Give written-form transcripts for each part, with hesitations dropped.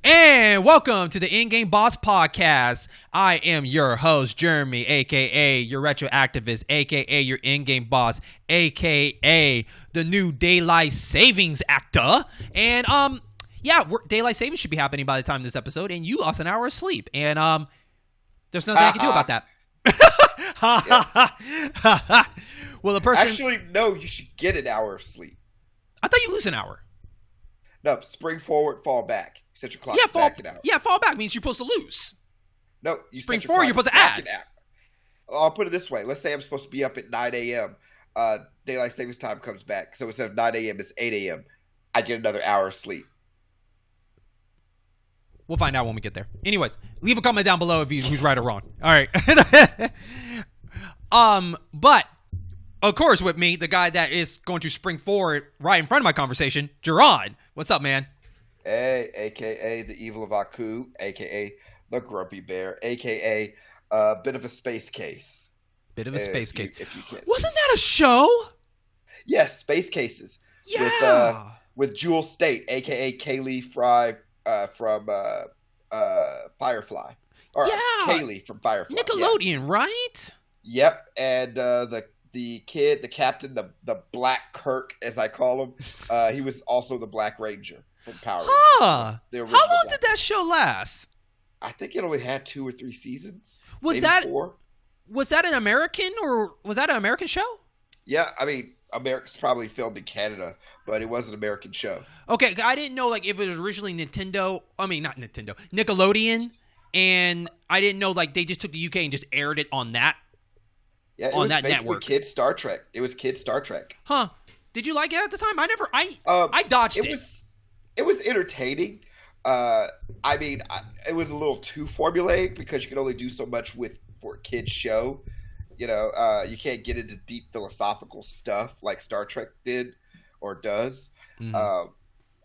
And welcome to the In-Game Boss Podcast. I am your host, Jeremy, a.k.a. your retro activist, a.k.a. your in-game boss, a.k.a. the new daylight savings actor. And, daylight savings should be happening by the time of this episode, and you lost an hour of sleep. And, there's nothing I can do about that. Well, the person... Actually, no, you should get an hour of sleep. I thought you lose an hour. No, spring forward, fall back. You set your clock back an hour. Yeah, fall back means you're supposed to lose. No, you spring set your forward, clock you're supposed to add. I'll put it this way. Let's say I'm supposed to be up at 9 a.m. Daylight savings time comes back. So instead of 9 a.m., it's 8 a.m. I get another hour of sleep. We'll find out when we get there. Anyways, leave a comment down below if who's right or wrong. All right. But of course, with me, the guy that is going to spring forward right in front of my conversation, Jaron. What's up, man? Hey, a.k.a. the evil of Aku, a.k.a. the grumpy bear, a.k.a. a bit of a space case. Bit of a space case. If you can't Wasn't that a show? Yes, Space Cases. Yeah. With Jewel State, a.k.a. Kaylee Fry from Firefly. Or Kaylee from Firefly. Nickelodeon, right? Yep, and the kid, the captain, the Black Kirk, as I call him, he was also the Black Ranger from Power Rangers. How long did that show last? I think it only had 2 or 3 seasons. Was that 4? Was that an American show? Yeah, I mean, America's probably filmed in Canada, but it was an American show. Okay, I didn't know if it was originally Nickelodeon, and I didn't know they just took the UK and just aired it on that. Yeah, it was that network. Kids Star Trek. It was Kids Star Trek. Huh? Did you like it at the time? I dodged it. It was entertaining. I mean, it was a little too formulaic because you can only do so much for a kids show. You know, you can't get into deep philosophical stuff like Star Trek did or does. Mm-hmm.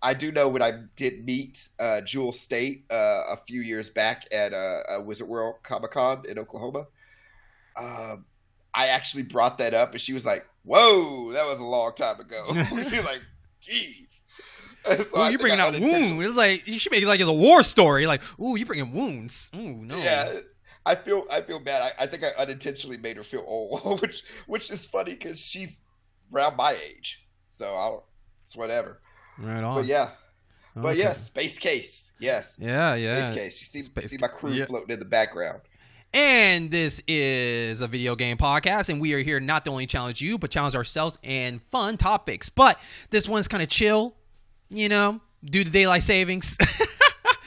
I do know when I did meet Jewel State a few years back at Wizard World Comic-Con in Oklahoma. I actually brought that up, and she was like, "Whoa, that was a long time ago." She was like, "Jeez." So well, you're bringing out wounds. It's like you should make it like it's a war story. Like, ooh, you're bringing wounds. Ooh, no. Yeah, I feel bad. I think I unintentionally made her feel old, which is funny because she's around my age. So it's whatever. Right on. But yeah. Okay. But yes, Space Case. Yes. Yeah. Space Case. You see my crew floating in the background. And this is a video game podcast, and we are here not to only challenge you, but challenge ourselves and fun topics. But this one's kind of chill, due to daylight savings.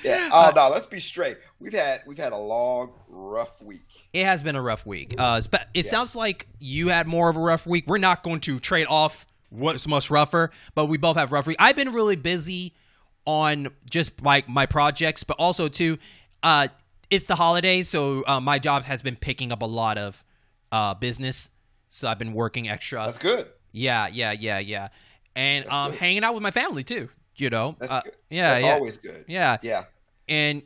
Yeah. Oh no, let's be straight. We've had a long, rough week. It has been a rough week. It sounds like you had more of a rough week. We're not going to trade off what's much rougher, but we both have rough week. I've been really busy on just my projects, but also too, it's the holidays, so my job has been picking up a lot of business. So I've been working extra. That's good. Yeah. And hanging out with my family too. That's good. Yeah, that's always good. Yeah. And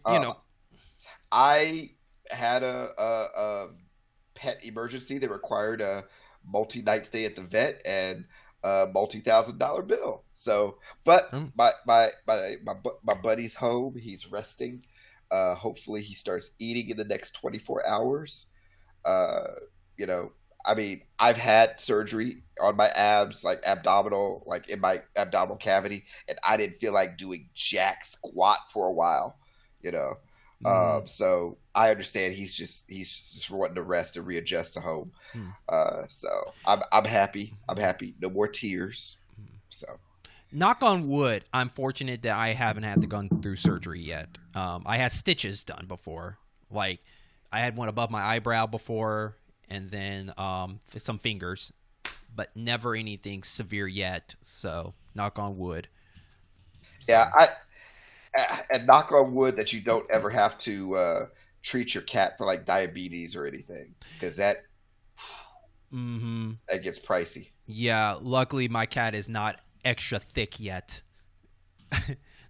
I had a pet emergency that required a multi-night stay at the vet and a multi-$1,000 bill. So, but my buddy's home. He's resting. Hopefully he starts eating in the next 24 hours. I mean, I've had surgery on my abs, like in my abdominal cavity, and I didn't feel like doing jack squat for a while, So I understand he's just wanting to rest and readjust to home. So I'm happy. No more tears. So. Knock on wood, I'm fortunate that I haven't had to go through surgery yet. I had stitches done before. Like, I had one above my eyebrow before, and then some fingers, but never anything severe yet. So, knock on wood. Yeah, and knock on wood that you don't ever have to treat your cat for, like, diabetes or anything, because that gets pricey. Yeah, luckily my cat is not extra thick yet.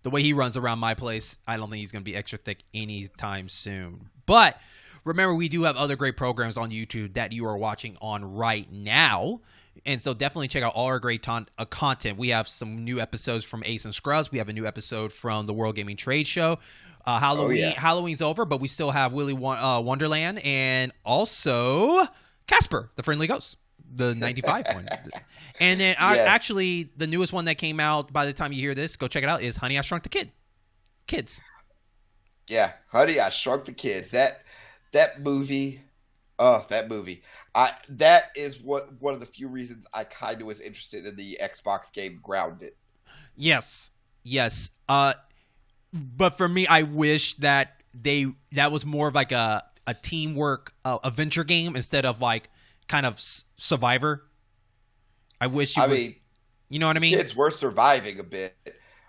The way he runs around my place, I don't think he's going to be extra thick anytime soon. But remember, we do have other great programs on YouTube that you are watching on right now. And so definitely check out all our great content. We have some new episodes from Ace and Scrubs. We have a new episode from the World Gaming Trade Show. Halloween's over, but we still have Willy Wonderland and also Casper, the Friendly Ghost, the 95 one. And then actually the newest one that came out by the time you hear this, go check it out, is Honey, I Shrunk the Kids. Yeah, Honey, I Shrunk the Kids. That movie. Oh, that movie. That is one of the few reasons I kind of was interested in the Xbox game Grounded. Yes. But for me, I wish that that was more of like a teamwork adventure game instead of like kind of Survivor. I wish it was. You know what I mean? Kids were surviving a bit,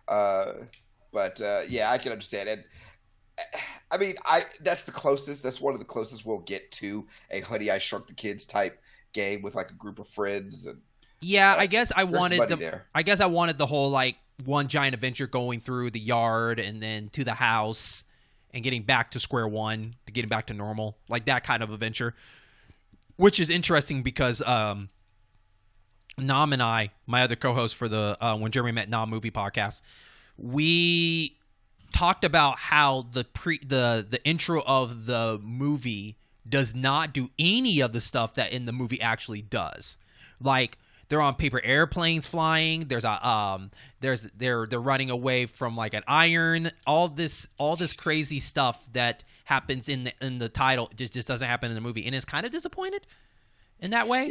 but yeah, I can understand it. I mean, that's the closest. That's one of the closest we'll get to a Honey, I Shrunk the Kids type game with like a group of friends. And yeah, I guess I wanted the whole like one giant adventure going through the yard and then to the house and getting back to square one, to getting back to normal, like that kind of adventure. Which is interesting because Nam and I, my other co-host for the When Jeremy Met Nam movie podcast, we talked about how the intro of the movie does not do any of the stuff that in the movie actually does. Like they're on paper airplanes flying. They're running away from like an iron. All this crazy stuff that happens in the title just doesn't happen in the movie, and it's kind of disappointed in that way.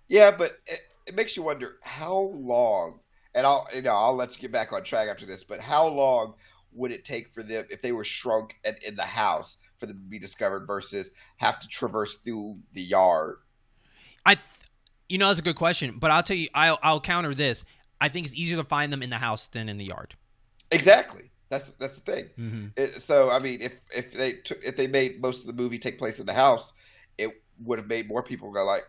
Yeah, but it makes you wonder how long. And I'll let you get back on track after this. But how long would it take for them, if they were shrunk and in the house, for them to be discovered versus have to traverse through the yard? That's a good question, but I'll tell you, I'll counter this. I think it's easier to find them in the house than in the yard. Exactly. That's the thing. Mm-hmm. So I mean, if they made most of the movie take place in the house, it would have made more people go like,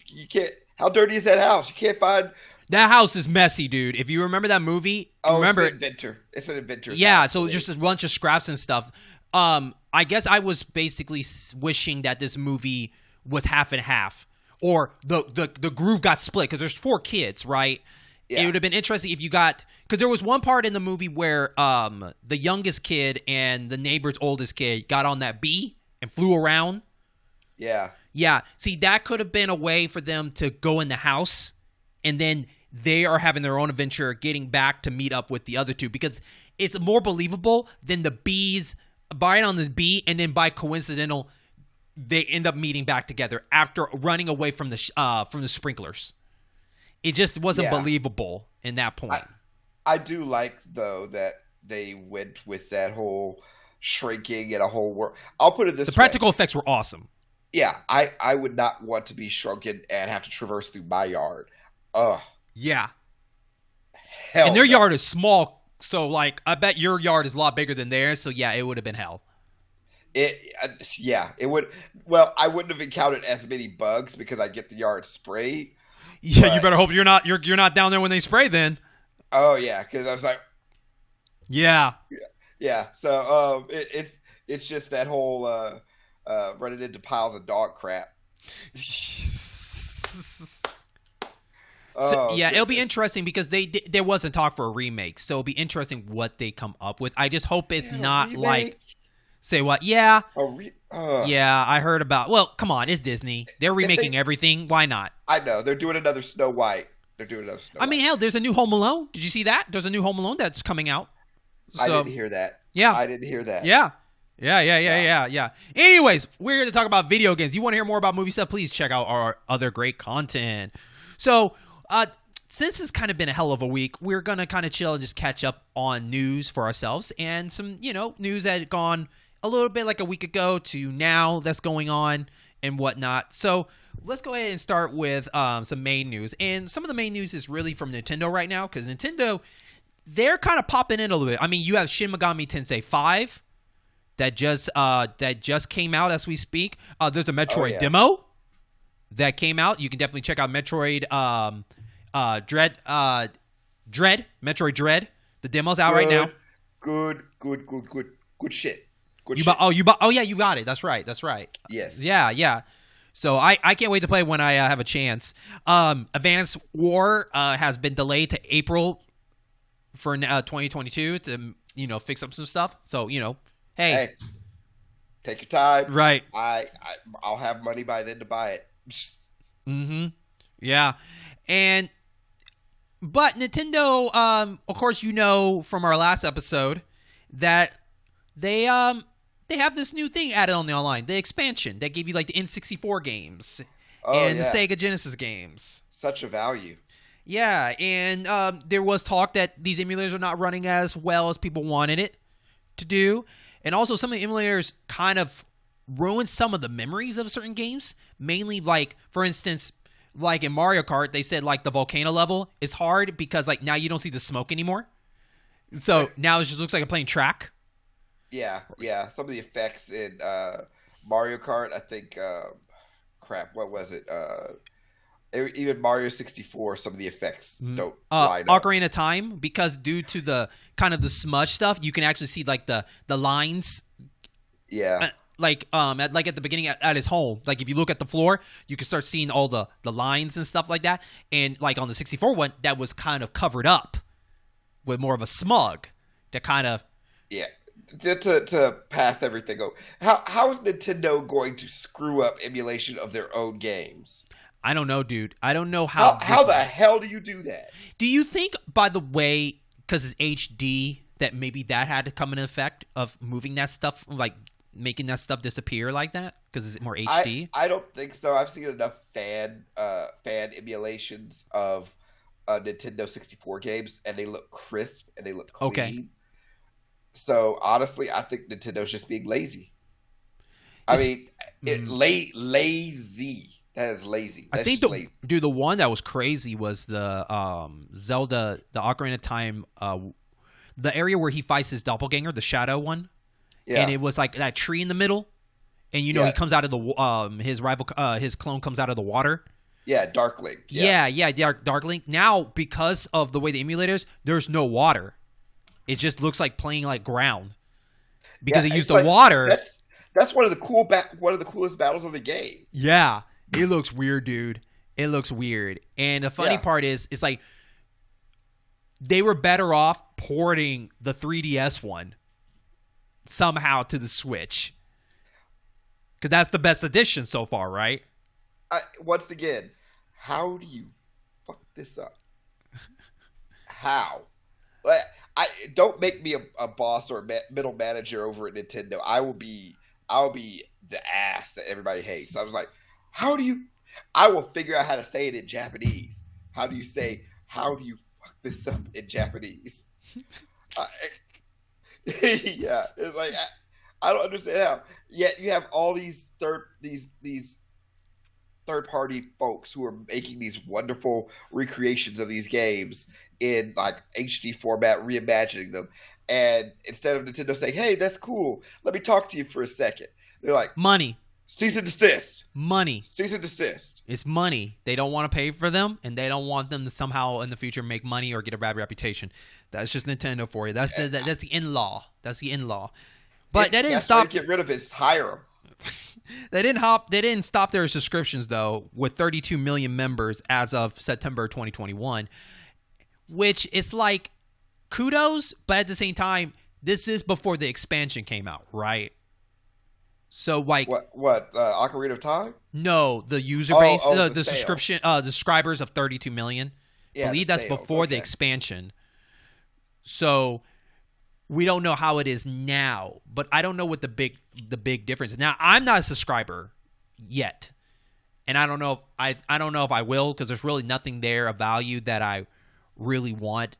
you can't. How dirty is that house? You can't find. That house is messy, dude. If you remember that movie, remember it's an inventor. It's an inventor. Yeah, so just a bunch of scraps and stuff. I guess I was basically wishing that this movie was half and half, or the group got split because there's 4 kids, right? Yeah. It would have been interesting if you got, because there was one part in the movie where the youngest kid and the neighbor's oldest kid got on that bee and flew around. Yeah. Yeah. See, that could have been a way for them to go in the house, and then they are having their own adventure getting back to meet up with the other two, because it's more believable than the bees biting on this bee and then by coincidental they end up meeting back together after running away from the sprinklers. It just wasn't believable in that point. I do like though that they went with that whole shrinking and a whole world. I'll put it this way. The practical effects were awesome. Yeah, I would not want to be shrunken and have to traverse through my yard. Ugh. Yeah. Hell and their yard is small, so like I bet your yard is a lot bigger than theirs, so yeah, it would have been hell. It would. Well, I wouldn't have encountered as many bugs because I get the yard sprayed. Yeah, you better hope you're not down there when they spray then. Oh yeah, because I was like, yeah. So it's just that whole running into piles of dog crap. So, yeah, it'll be interesting because there wasn't talk for a remake, so it'll be interesting what they come up with. I just hope it's not like, say what? Yeah, yeah, I heard about. Well, come on, it's Disney. They're remaking everything. Why not? I know they're doing another Snow White. I mean, hell, there's a new Home Alone. Did you see that? There's a new Home Alone that's coming out. So, I didn't hear that. Yeah, I didn't hear that. Yeah. Anyways, we're here to talk about video games. You want to hear more about movie stuff? Please check out our other great content. So, since it's kind of been a hell of a week, we're going to kind of chill and just catch up on news for ourselves and some, news that had gone a little bit like a week ago to now that's going on and whatnot. So let's go ahead and start with some main news. And some of the main news is really from Nintendo right now, because Nintendo, they're kind of popping in a little bit. I mean, you have Shin Megami Tensei 5 that just came out as we speak. There's a Metroid demo that came out. You can definitely check out Metroid Metroid Dread. The demo's out right now. Good shit. You got it. That's right. Yes. Yeah. So I can't wait to play when I have a chance. Advanced War has been delayed to April for 2022 to fix up some stuff. So hey, take your time. Right. I'll have money by then to buy it. Yeah, but Nintendo, of course, from our last episode that they have this new thing added on the online, the expansion that gave you like the N64 games and the Sega Genesis games. Such a value. Yeah, and there was talk that these emulators are not running as well as people wanted it to do, and also some of the emulators kind of ruined some of the memories of certain games. Mainly, like for instance, like in Mario Kart, they said like the volcano level is hard because like now you don't see the smoke anymore, so now it just looks like a plain track. Yeah. Some of the effects in Mario Kart, I think. What was it? Even Mario 64, some of the effects don't line up. Ocarina of Time, because due to the kind of the smudge stuff, you can actually see like the lines. Yeah. At the beginning at his home, like if you look at the floor, you can start seeing all the lines and stuff like that. And like on the 64 one, that was kind of covered up with more of a smog that kind of to pass everything over. How is Nintendo going to screw up emulation of their own games? I don't know, dude. I don't know how. How the hell do you do that? Do you think, by the way, because it's HD, that maybe that had to come in effect of moving that stuff, like making that stuff disappear like that because it's more HD? I don't think so. I've seen enough fan emulations of Nintendo 64 games, and they look crisp and they look clean. Okay. So honestly, I think Nintendo's just being lazy. Lazy. That is lazy. That's I think lazy. The one that was crazy was the Zelda, the Ocarina of Time, the area where he fights his doppelganger, the shadow one. Yeah. And it was like that tree in the middle, and he comes out of the his rival, his clone comes out of the water. Yeah, Dark Link. Yeah, Dark Link. Now, because of the way the emulators, there's no water. It just looks like playing like ground because they used the water. That's one of the coolest battles of the game. Yeah, it looks weird, dude. It looks weird, and the funny part is, it's like they were better off porting the 3DS one somehow to the Switch, because that's the best edition so far, right? Once again, how do you fuck this up? How? Don't make me a boss or a middle manager over at Nintendo. I'll be the ass that everybody hates. I was like, I will figure out how to say it in Japanese. How do you fuck this up in Japanese? Yeah, it's like I don't understand how. Yet you have all these third-party folks who are making these wonderful recreations of these games in like HD format, reimagining them. And instead of Nintendo saying, "Hey, that's cool. Let me talk to you for a second," they're like, "Money, cease and desist. Money, cease and desist." It's money. They don't want to pay for them, and they don't want them to somehow in the future make money or get a bad reputation. That's just Nintendo for you. That's the in-law. That's the in-law. But that didn't stop. Get rid of it. Hire them. They didn't stop their subscriptions though, with 32 million members as of September 2021, which is like kudos, but at the same time, this is before the expansion came out, right? So like what Ocarina of Time? No, the user base, the subscription, the subscribers of 32 million. I believe that's before the expansion. So we don't know how it is now, but I don't know what the big difference is. Now, I'm not a subscriber yet, and I don't know if I will, because there's really nothing there of value that I really want.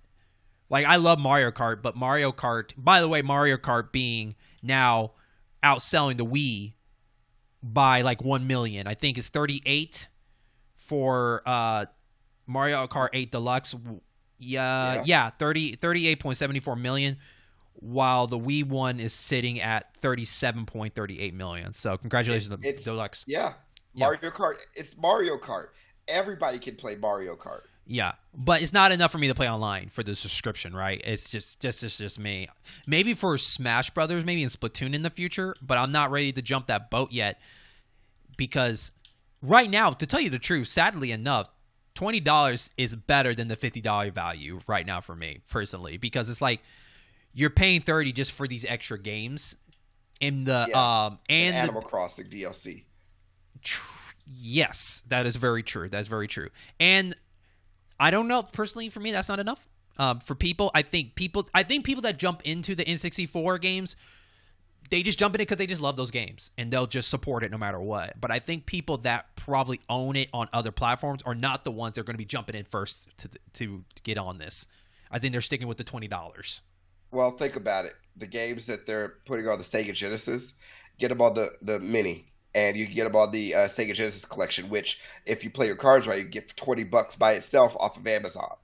Like, I love Mario Kart, but Mario Kart, by the way, Mario Kart being now outselling the Wii by like 1 million. I think it's 38 for Mario Kart 8 Deluxe. Yeah, 38.74 million. While the Wii one is sitting at 37.38 million. So congratulations to the Deluxe. Yeah. Mario Kart. It's Mario Kart. Everybody can play Mario Kart. Yeah. But it's not enough for me to play online for the subscription, right? It's just me. Maybe for Smash Brothers, maybe in Splatoon in the future, but I'm not ready to jump that boat yet because right now, to tell you the truth, sadly enough, $20 is better than the $50 value right now for me personally, because it's like you're paying $30 just for these extra games in the and Animal Crossing DLC. Yes, that is very true. That's very true. And I don't know, personally, for me, that's not enough. For people, I think people that jump into the N64 games, they just jump in it because they just love those games and they'll just support it no matter what. But I think people that probably own it on other platforms are not the ones that are going to be jumping in first to get on this. I think they're sticking with the $20. Well, think about it. The games that they're putting on the Sega Genesis, get them on the Mini, and you can get them on the Sega Genesis collection, which, if you play your cards right, you can get for $20 by itself off of Amazon.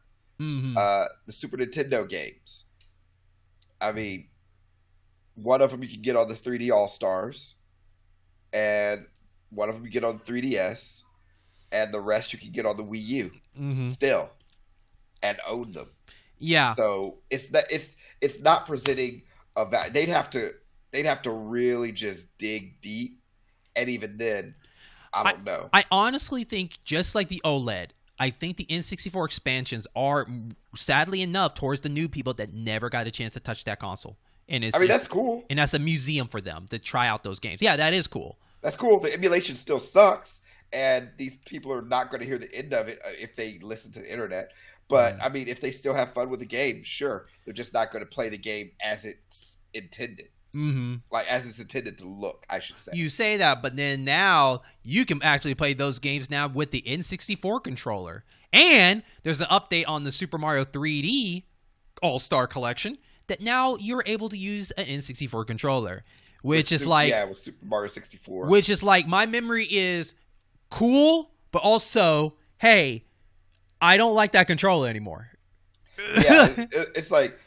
Mm-hmm. The Super Nintendo games. I mean, one of them you can get on the 3D All-Stars, and one of them you get on the 3DS, and the rest you can get on the Wii U still, and own them. Yeah. So it's not presenting a value. They'd have to really just dig deep, and even then, I don't know. I honestly think, just like the OLED, I think the N64 expansions are, sadly enough, towards the new people that never got a chance to touch that console. And that's cool. And that's a museum for them to try out those games. Yeah, that is cool. That's cool. The emulation still sucks, and these people are not going to hear the end of it if they listen to the internet. But, I mean, if they still have fun with the game, sure. They're just not going to play the game as it's intended. Mm-hmm. Like, as it's intended to look, I should say. You say that, but then now you can actually play those games now with the N64 controller. And there's an update on the Super Mario 3D All-Star Collection that now you're able to use an N64 controller, which is like... Yeah, with Super Mario 64. Which is like, my memory is cool, but also, hey, I don't like that controller anymore. Yeah, it's like,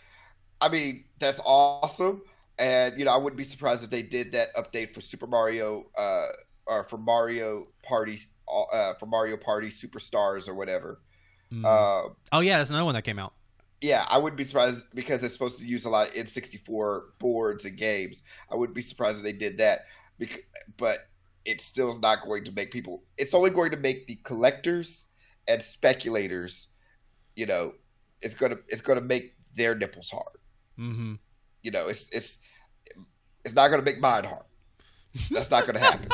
I mean, that's awesome. And, I wouldn't be surprised if they did that update for Super Mario, or for Mario Party Superstars or whatever. Oh, yeah, that's another one that came out. Yeah, I wouldn't be surprised because it's supposed to use a lot of N64 boards and games. I wouldn't be surprised if they did that. But it's still not going to make people... It's only going to make the collectors and speculators, it's going to make their nipples hard. Mm-hmm. It's not going to make mine hard. That's not going to happen.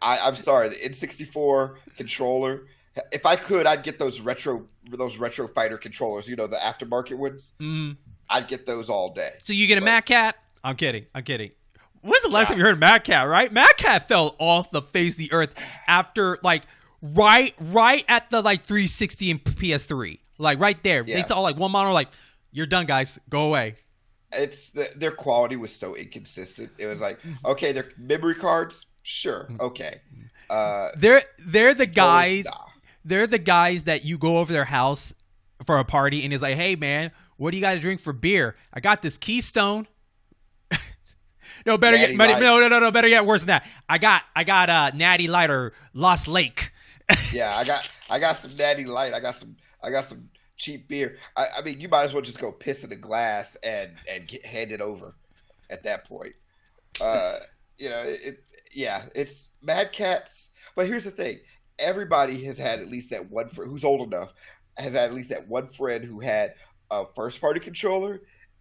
I'm sorry, the N64 controller. If I could, I'd get those retro fighter controllers. The aftermarket ones. Mm. I'd get those all day. So you get a Mad Cat? I'm kidding. When's the last time you heard of Mad Cat? Right? Mad Cat fell off the face of the earth after right at the 360 and PS3. Right there. Yeah. They saw one model. You're done, guys. Go away. Their quality was so inconsistent. It was like, okay, their memory cards, sure, okay. They're the guys. They're the guys that you go over their house for a party and it's like, hey man, what do you got to drink for beer? I got this Keystone. No, better Natty get no, better get worse than that. I got Natty Light or Lost Lake. Yeah, I got some Natty Light. I got some cheap beer. I mean, you might as well just go piss in a glass and hand it over at that point. It's Mad Cats. But here's the thing. Everybody has had at least that one friend who's old enough has had at least that one friend who had a first-party controller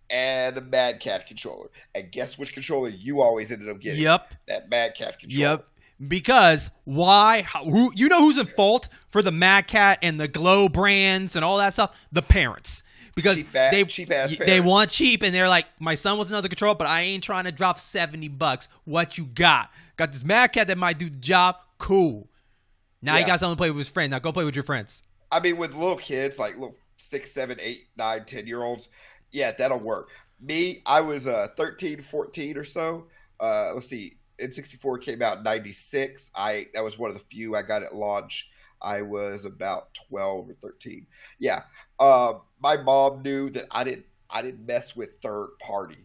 and a Mad Cat controller. And guess which controller you always ended up getting? Yep. That Mad Cat controller. Yep. Because why? Who's in fault for the Mad Cat and the Glow brands and all that stuff? The parents. Because cheap ass parents. They want cheap, and they're like, my son wants another controller, but I ain't trying to drop $70. What you got? Got this Mad Cat that might do the job. Cool. Now you got something to play with his friend. Now go play with your friends. I mean, with little kids, like little 6, 7, 8, 9, 10-year-olds, yeah, that'll work. Me, I was 13, 14 or so. Let's see. N64 came out in 96. That was one of the few I got at launch. I was about 12 or 13. Yeah. My mom knew that I didn't mess with third party.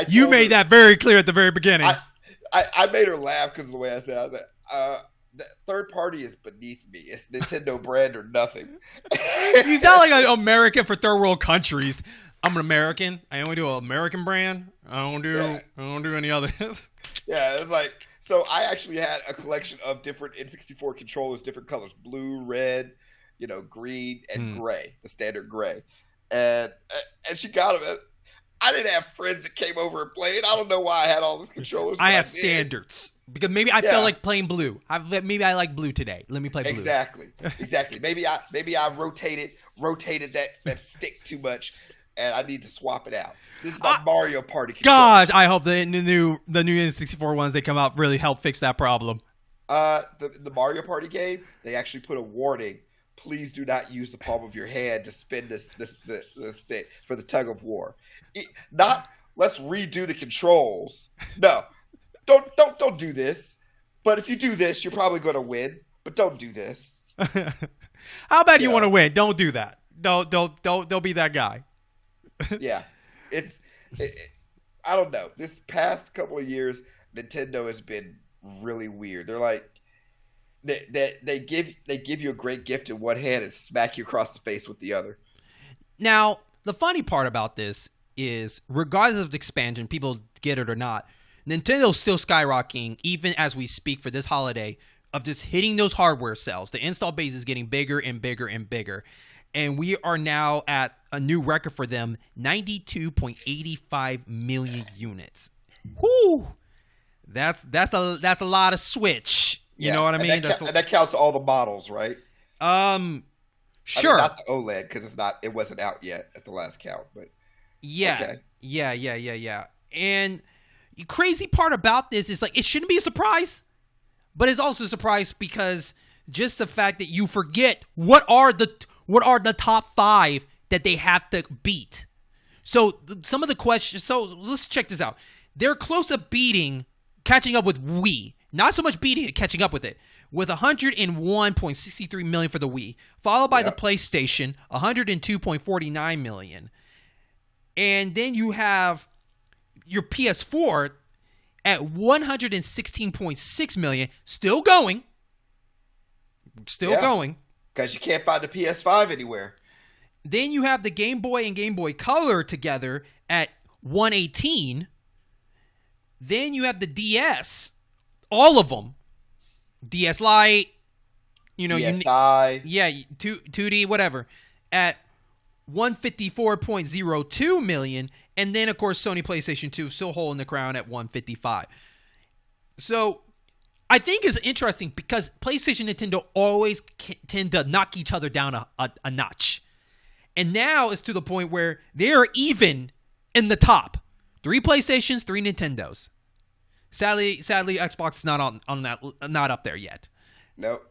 You made that very clear at the very beginning. I made her laugh because of the way I said it. The third party is beneath me. It's Nintendo brand or nothing. You sound like an American for third world countries. I'm an American. I only do an American brand. I don't do any other. Yeah, it's like So I actually had a collection of different N64 controllers, different colors: blue, red, green, and gray, the standard gray. And she got them. I didn't have friends that came over and played. I don't know why I had all these controllers. I have standards because maybe I felt like playing blue. Maybe I like blue today. Let me play blue. Exactly. Maybe I rotated that stick too much, and I need to swap it out. This is my Mario Party controller. Gosh, I hope the new N64 ones that come out really help fix that problem. The Mario Party game, they actually put a warning: please do not use the palm of your hand to spin this thing for the tug of war. Not let's redo the controls. No, don't do this. But if you do this, you're probably going to win. But don't do this. How bad you want to win? Don't do that. Don't be that guy. Yeah, I don't know. This past couple of years, Nintendo has been really weird. They're like they give you a great gift in one hand and smack you across the face with the other. Now, the funny part about this is, regardless of the expansion, people get it or not, Nintendo's still skyrocketing even as we speak for this holiday of just hitting those hardware sales. The install base is getting bigger and bigger and bigger. And we are now at a new record for them, 92.85 million units. Whoo! That's a lot of Switch. You know what I mean? And that counts all the models, right? Sure. I mean, not the OLED because it wasn't out yet at the last count, but yeah, okay. yeah. And the crazy part about this is, like, it shouldn't be a surprise, but it's also a surprise because just the fact that you forget what are the top 5 that they have to beat. So some of the questions. So let's check this out. They're close to catching up with Wii. Not so much beating it, catching up with it. With 101.63 million for the Wii, followed by the PlayStation, 102.49 million. And then you have your PS4 at 116.6 million, still going. Going. Because you can't find the PS5 anywhere. Then you have the Game Boy and Game Boy Color together at 118. Then you have the DS, all of them. DS Lite, DSi. 2D, whatever, at 154.02 million. And then, of course, Sony PlayStation 2 still holding the crown at 155. So I think it's interesting because PlayStation and Nintendo always tend to knock each other down a notch. And now it's to the point where they're even in the top. 3 PlayStations, 3 Nintendos. Sadly, Xbox is not on that, not up there yet. Nope.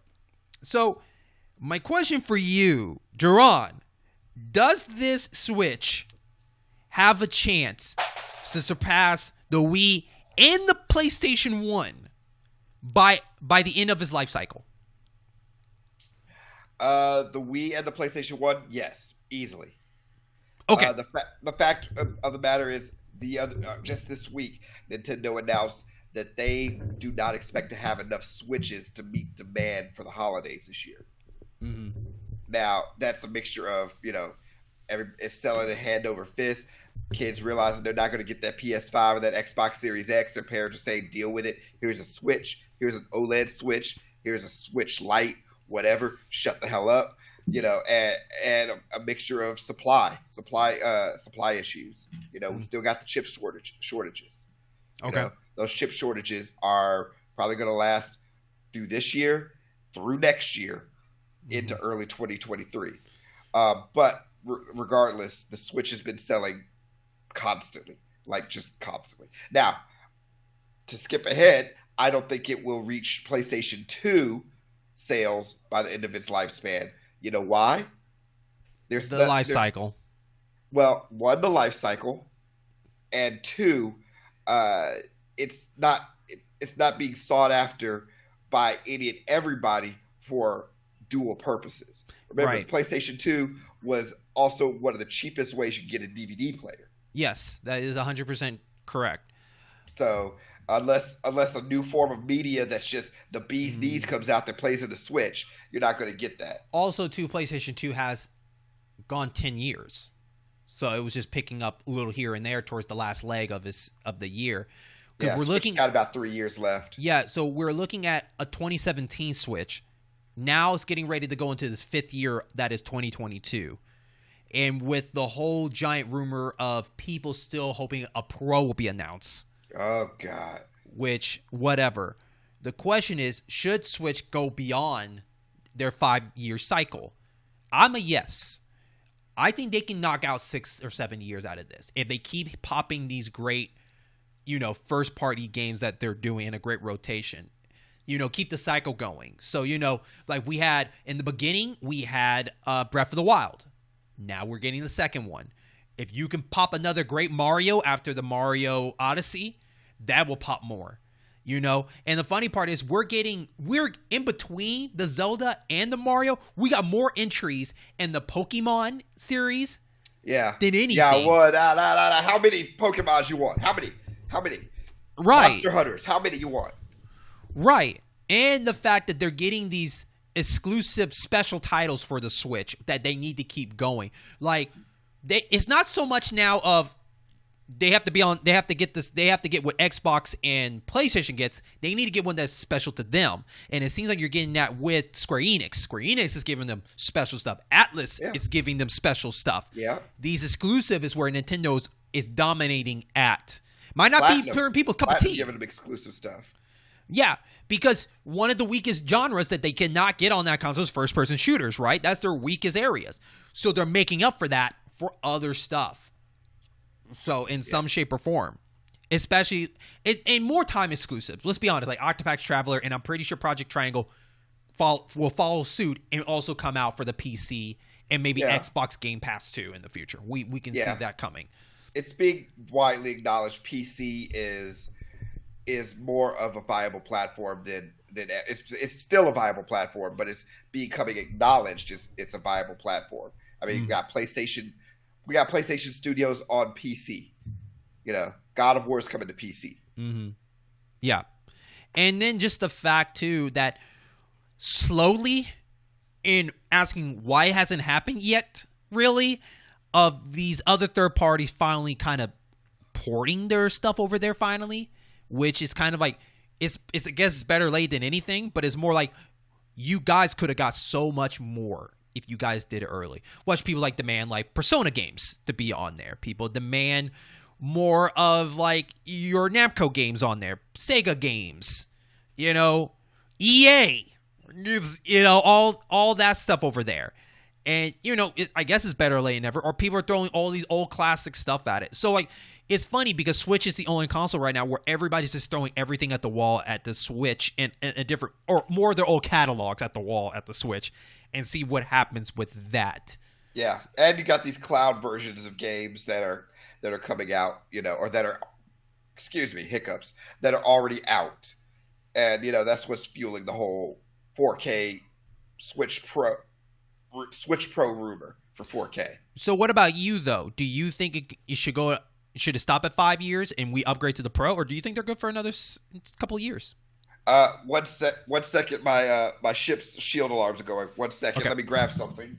So, my question for you, Jaron, does this Switch have a chance to surpass the Wii and the PlayStation 1 by the end of its life cycle? The Wii and the PlayStation 1, yes, easily. Okay. The fact of the matter is, just this week, Nintendo announced that they do not expect to have enough Switches to meet demand for the holidays this year. Mm-hmm. Now, that's a mixture of, it's selling a hand over fist. Kids realizing they're not going to get that PS5 or that Xbox Series X. Their parents are saying, deal with it. Here's a Switch. Here's an OLED Switch. Here's a Switch Lite, whatever. Shut the hell up. And a mixture of supply issues. We still got the chip shortages. Okay. Those chip shortages are probably going to last through this year, through next year, into early 2023. But regardless, the Switch has been selling constantly, just constantly. Now, to skip ahead, I don't think it will reach PlayStation 2 sales by the end of its lifespan. You know why? There's the life cycle. Well, 1, the life cycle, and 2, it's not being sought after by any and everybody for dual purposes. Remember, the PlayStation 2 was also one of the cheapest ways you can get a DVD player. Yes, that is 100% correct. So unless a new form of media that's just the bee's knees comes out that plays in the Switch, you're not going to get that. Also, too, PlayStation 2 has gone 10 years. So it was just picking up a little here and there towards the last leg of the year. because Yeah, we're Switch looking. got about 3 years left. Yeah, so we're looking at a 2017 Switch. Now it's getting ready to go into this 5th year that is 2022. And with the whole giant rumor of people still hoping a Pro will be announced. Oh, God. Which, whatever. The question is, should Switch go beyond their 5-year cycle? I'm a yes. I think they can knock out 6 or 7 years out of this. If they keep popping these great, first-party games that they're doing in a great rotation. Keep the cycle going. So, like we had in the beginning, we had Breath of the Wild. Now we're getting the second one. If you can pop another great Mario after the Mario Odyssey, that will pop more. And the funny part is we're in between the Zelda and the Mario. We got more entries in the Pokemon series than anything. Yeah, what? How many Pokemons you want? How many? Right. Monster Hunters, how many you want? Right. And the fact that they're getting these exclusive special titles for the Switch that they need to keep going. Like, it's not so much now of they have to get what Xbox and PlayStation gets. They need to get one that's special to them. And it seems like you're getting that with Square Enix. Square Enix is giving them special stuff. Atlas is giving them special stuff. Yeah. These exclusive is where Nintendo is dominating at. Might not be people's cup of tea. Giving them exclusive stuff. Yeah, because one of the weakest genres that they cannot get on that console is first-person shooters, right? That's their weakest areas. So they're making up for that for other stuff. So in some shape or form. Especially, and more time exclusives. Let's be honest, like Octopath Traveler, and I'm pretty sure Project Triangle will follow suit and also come out for the PC and maybe Xbox Game Pass too in the future. We can see that coming. It's being widely acknowledged PC is more of a viable platform than it's still a viable platform, but it's becoming acknowledged it's a viable platform. I mean, we got PlayStation Studios on PC. God of War is coming to PC. Mm-hmm. Yeah, and then just the fact too that slowly, in asking why it hasn't happened yet, really, of these other third parties finally kind of porting their stuff over there finally. Which is kind of like, I guess it's better late than anything, but it's more like you guys could have got so much more if you guys did it early. Watch people demand like Persona games to be on there. People demand more of like your Namco games on there, Sega games, EA, all that stuff over there. And, I guess it's better late than never. Or people are throwing all these old classic stuff at it. So, like, it's funny because Switch is the only console right now where everybody's just throwing everything at the wall at the Switch and a different, or more of their old catalogs at the wall at the Switch and see what happens with that. Yeah. And you got these cloud versions of games that are coming out, or that are, hiccups, that are already out. And, that's what's fueling the whole 4K Switch Pro rumor for 4K. So what about you though? Do you think it should it stop at 5 years and we upgrade to the Pro, or do you think they're good for another couple of years? One second. My ship's shield alarms are going. 1 second. Okay. Let me grab something.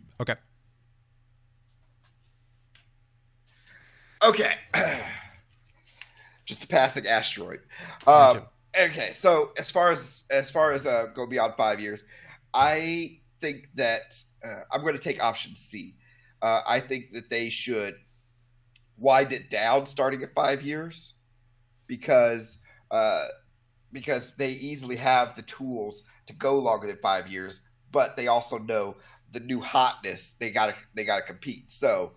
Okay. Just a passing asteroid. Gotcha. Okay. So as far as go beyond 5 years, I think that I'm going to take option C. I think that they should wind it down starting at 5 years because they easily have the tools to go longer than 5 years, but they also know the new hotness. They gotta compete. So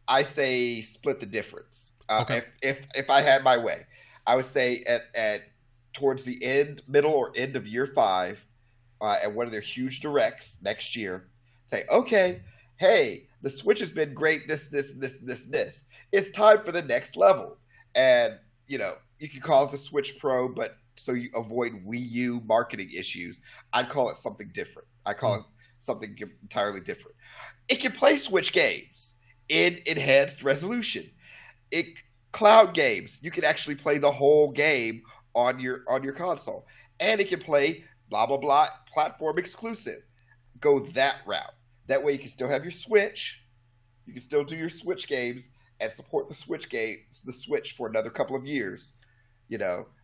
I say split the difference. Okay. If I had my way, I would say at towards the middle or end of year 5, at one of their huge directs next year, say, okay, hey, the Switch has been great. This. It's time for the next level. And, you can call it the Switch Pro, but so you avoid Wii U marketing issues, I'd call it something different. I call it something entirely different. It can play Switch games in enhanced resolution. Cloud games, you can actually play the whole game on your console. And it can play blah, blah, blah, platform exclusive. Go that route. That way you can still have your Switch. You can still do your Switch games and support the Switch for another couple of years.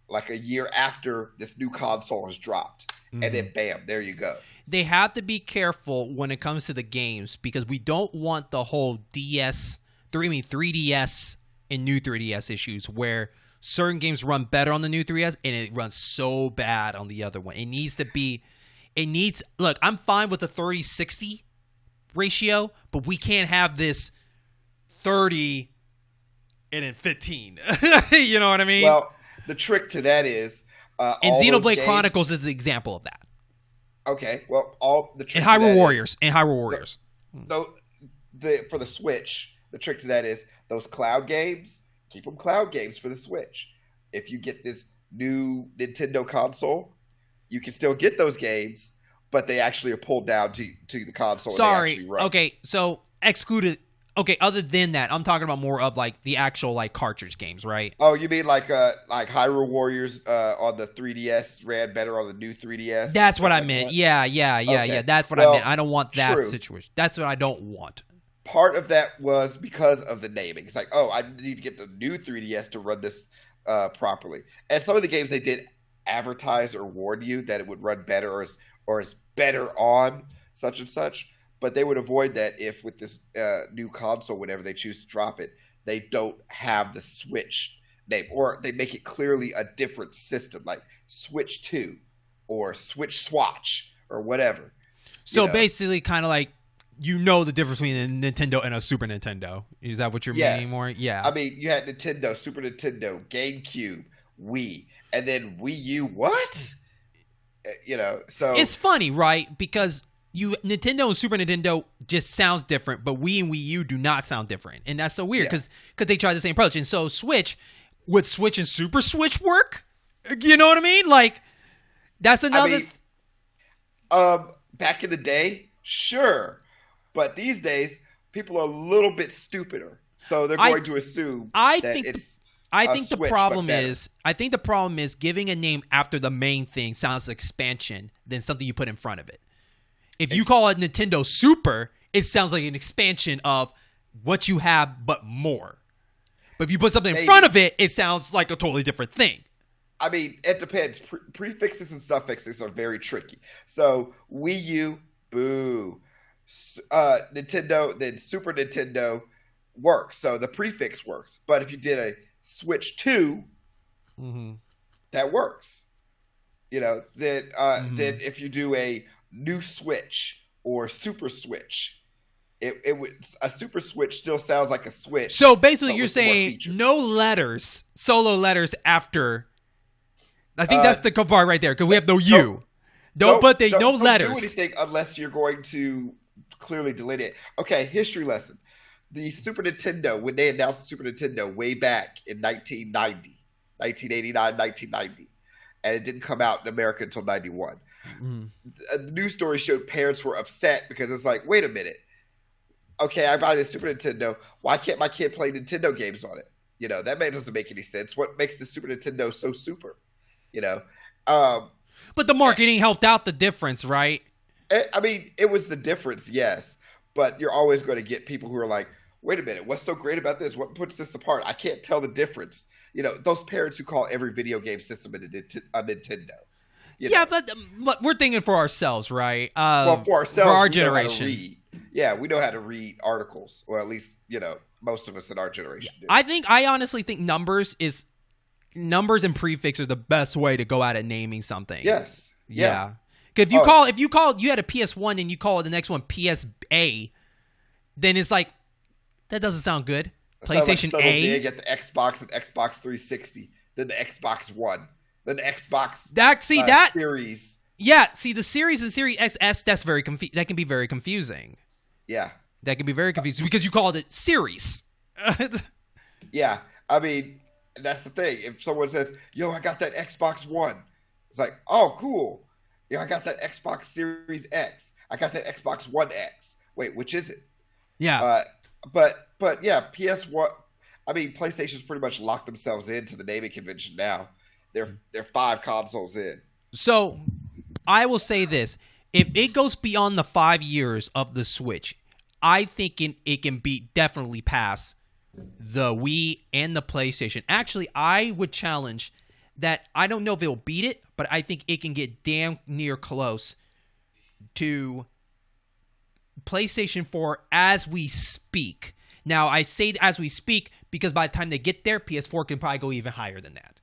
like a year after this new console has dropped. Mm-hmm. And then bam, there you go. They have to be careful when it comes to the games because we don't want the whole 3DS and new 3DS issues where certain games run better on the new 3DS and it runs so bad on the other one. Look, I'm fine with the 30-60 ratio, but we can't have this 30 and then 15. You know what I mean? Well, the trick to that is and Xenoblade Chronicles is the example of that. Okay, well, all the trick and Hyrule Warriors. For the Switch, the trick to that is those cloud games, keep them cloud games for the Switch. If you get this new Nintendo console, you can still get those games, but they actually are pulled down to the console. Sorry. And they actually run. Okay, so excluded. Okay, other than that, I'm talking about more of like the actual like cartridge games, right? Oh, you mean like Hyrule Warriors on the 3DS ran better on the new 3DS? That's what I meant. Yeah. That's what I meant. I don't want that situation. That's what I don't want. Part of that was because of the naming. It's like, oh, I need to get the new 3DS to run this properly. And some of the games they did advertise or warn you that it would run better or is better on such and such. But they would avoid that if with this new console, whenever they choose to drop it, they don't have the Switch name. Or they make it clearly a different system, like Switch 2 or Switch Swatch or whatever. So basically kind of like the difference between a Nintendo and a Super Nintendo. Is that what you're meaning more? Yeah. I mean, you had Nintendo, Super Nintendo, GameCube, Wii, and then Wii U. What? So... It's funny, right? Because... Nintendo and Super Nintendo just sounds different, but Wii and Wii U do not sound different, and that's so weird because they try the same approach. And so Switch, would Switch and Super Switch work? You know what I mean? Like that's another. Back in the day, sure, but these days people are a little bit stupider, so they're going to assume. I think the problem is giving a name after the main thing sounds like expansion than something you put in front of it. If you call it Nintendo Super, it sounds like an expansion of what you have, but more. But if you put something in front of it, it sounds like a totally different thing. I mean, it depends. Prefixes and suffixes are very tricky. So Wii U, boo. Nintendo, then Super Nintendo works. So the prefix works. But if you did a Switch 2, that works. Then if you do a new Switch or Super Switch, it would a Super Switch still sounds like a Switch. So basically, you're saying no letters, solo letters after. I think that's the part right there because we have no U. No letters. Don't do anything unless you're going to clearly delineate. Okay, history lesson. The Super Nintendo, when they announced the Super Nintendo way back in 1989, 1990, and it didn't come out in America until 91. The news story showed parents were upset because it's like, wait a minute. Okay, I buy the Super Nintendo. Why can't my kid play Nintendo games on it? That doesn't make any sense. What makes the Super Nintendo so super? But the marketing helped out the difference, right? I mean, it was the difference, yes. But you're always going to get people who are like, wait a minute, what's so great about this? What puts this apart? I can't tell the difference. Those parents who call every video game system a Nintendo. But we're thinking for ourselves, right? For ourselves, for our generation. We know how to read articles, or at least most of us in our generation do. I honestly think numbers and prefix are the best way to go out at naming something. Yes. Yeah. If you had a PS1 and you call it the next one PSA, then it's like that doesn't sound good. PlayStation A. You get the Xbox and Xbox 360, then the Xbox One. Then the Xbox Series. Yeah, see the Series and Series XS. That can be very confusing. Yeah, that can be very confusing because you called it Series. Yeah, I mean that's the thing. If someone says, "Yo, I got that Xbox One," it's like, "Oh, cool." I got that Xbox Series X. I got that Xbox One X. Wait, which is it? Yeah. But yeah, PS1. I mean, PlayStation's pretty much locked themselves into the naming convention now. They're 5 consoles in. So, I will say this. If it goes beyond the 5 years of the Switch, I think it can definitely pass the Wii and the PlayStation. Actually, I would challenge that I don't know if it'll beat it, but I think it can get damn near close to PlayStation 4 as we speak. Now, I say as we speak because by the time they get there, PS4 can probably go even higher than that.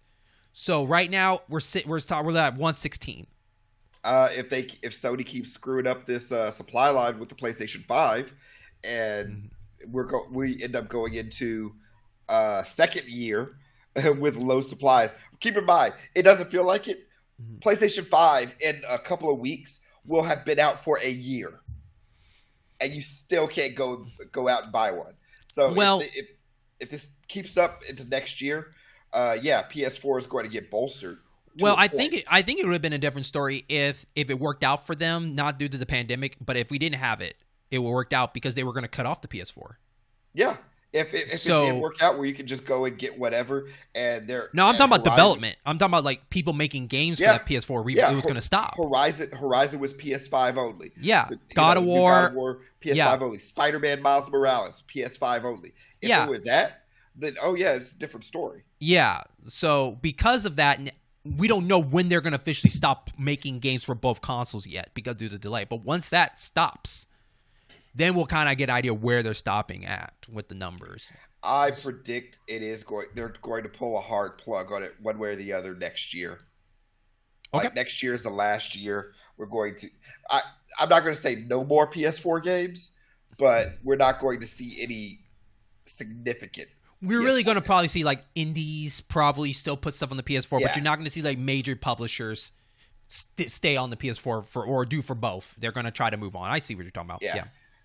So right now we're at 116. If Sony keeps screwing up this supply line with the PlayStation 5, and we end up going into second year with low supplies. Keep in mind, it doesn't feel like it. PlayStation 5 in a couple of weeks will have been out for a year, and you still can't go out and buy one. So if this keeps up into next year, PS4 is going to get bolstered. Well, I think it would have been a different story if it worked out for them, not due to the pandemic, but if we didn't have it, it would work out because they were going to cut off the PS4. Yeah. If it did work out where you could just go and get whatever, and no, I'm talking about development. I'm talking about like people making games for that PS4. It was going to stop. Horizon was PS5 only. Yeah, God of War, PS5 only. Spiderman, Miles Morales, PS5 only. If it was that, then it's a different story. Yeah. So because of that, we don't know when they're going to officially stop making games for both consoles yet because due to the delay. But once that stops, then we'll kind of get an idea where they're stopping at with the numbers. I predict they're going to pull a hard plug on it one way or the other next year. Okay. Like next year is the last year. We're going to I'm not going to say no more PS4 games, but we're not going to see any significant. We're really going to probably see like indies probably still put stuff on the PS4, but you're not going to see like major publishers stay on the PS4 or do for both. They're going to try to move on. I see what you're talking about.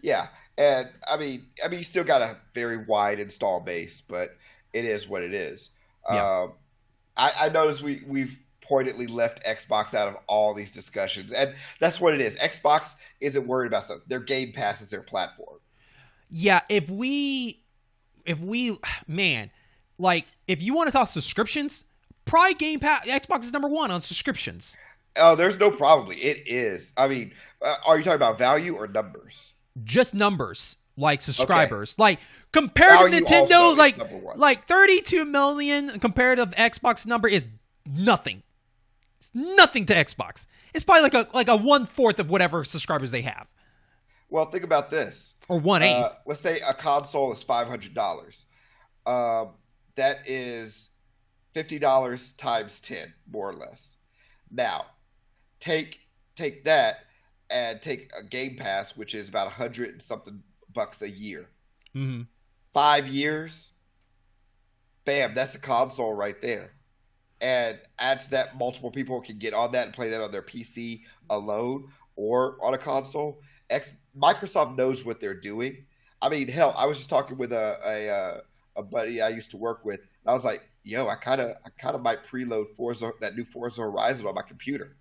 Yeah. And I mean, you still got a very wide install base, but it is what it is. Yeah. I noticed we've pointedly left Xbox out of all these discussions, and that's what it is. Xbox isn't worried about stuff. Their Game Pass is their platform. Yeah, if you want to talk subscriptions, probably Game Pass, Xbox is number one on subscriptions. Oh, there's no probably. It is. I mean, are you talking about value or numbers? Just numbers, like subscribers. Okay. Like, compared to Nintendo, like 32 million compared to Xbox number is nothing. It's nothing to Xbox. It's probably like a 1/4 of whatever subscribers they have. Well, think about this. Or 1/8. Let's say a console is $500. That is $50 times 10, more or less. Now, take that and take a Game Pass, which is about $100 and something bucks a year. Mm-hmm. 5 years, bam, that's a console right there. And add to that, multiple people can get on that and play that on their PC alone or on a console. Microsoft knows what they're doing. I mean, hell, I was just talking with a buddy I used to work with, and I was like, "Yo, I kind of might preload that new Forza Horizon on my computer,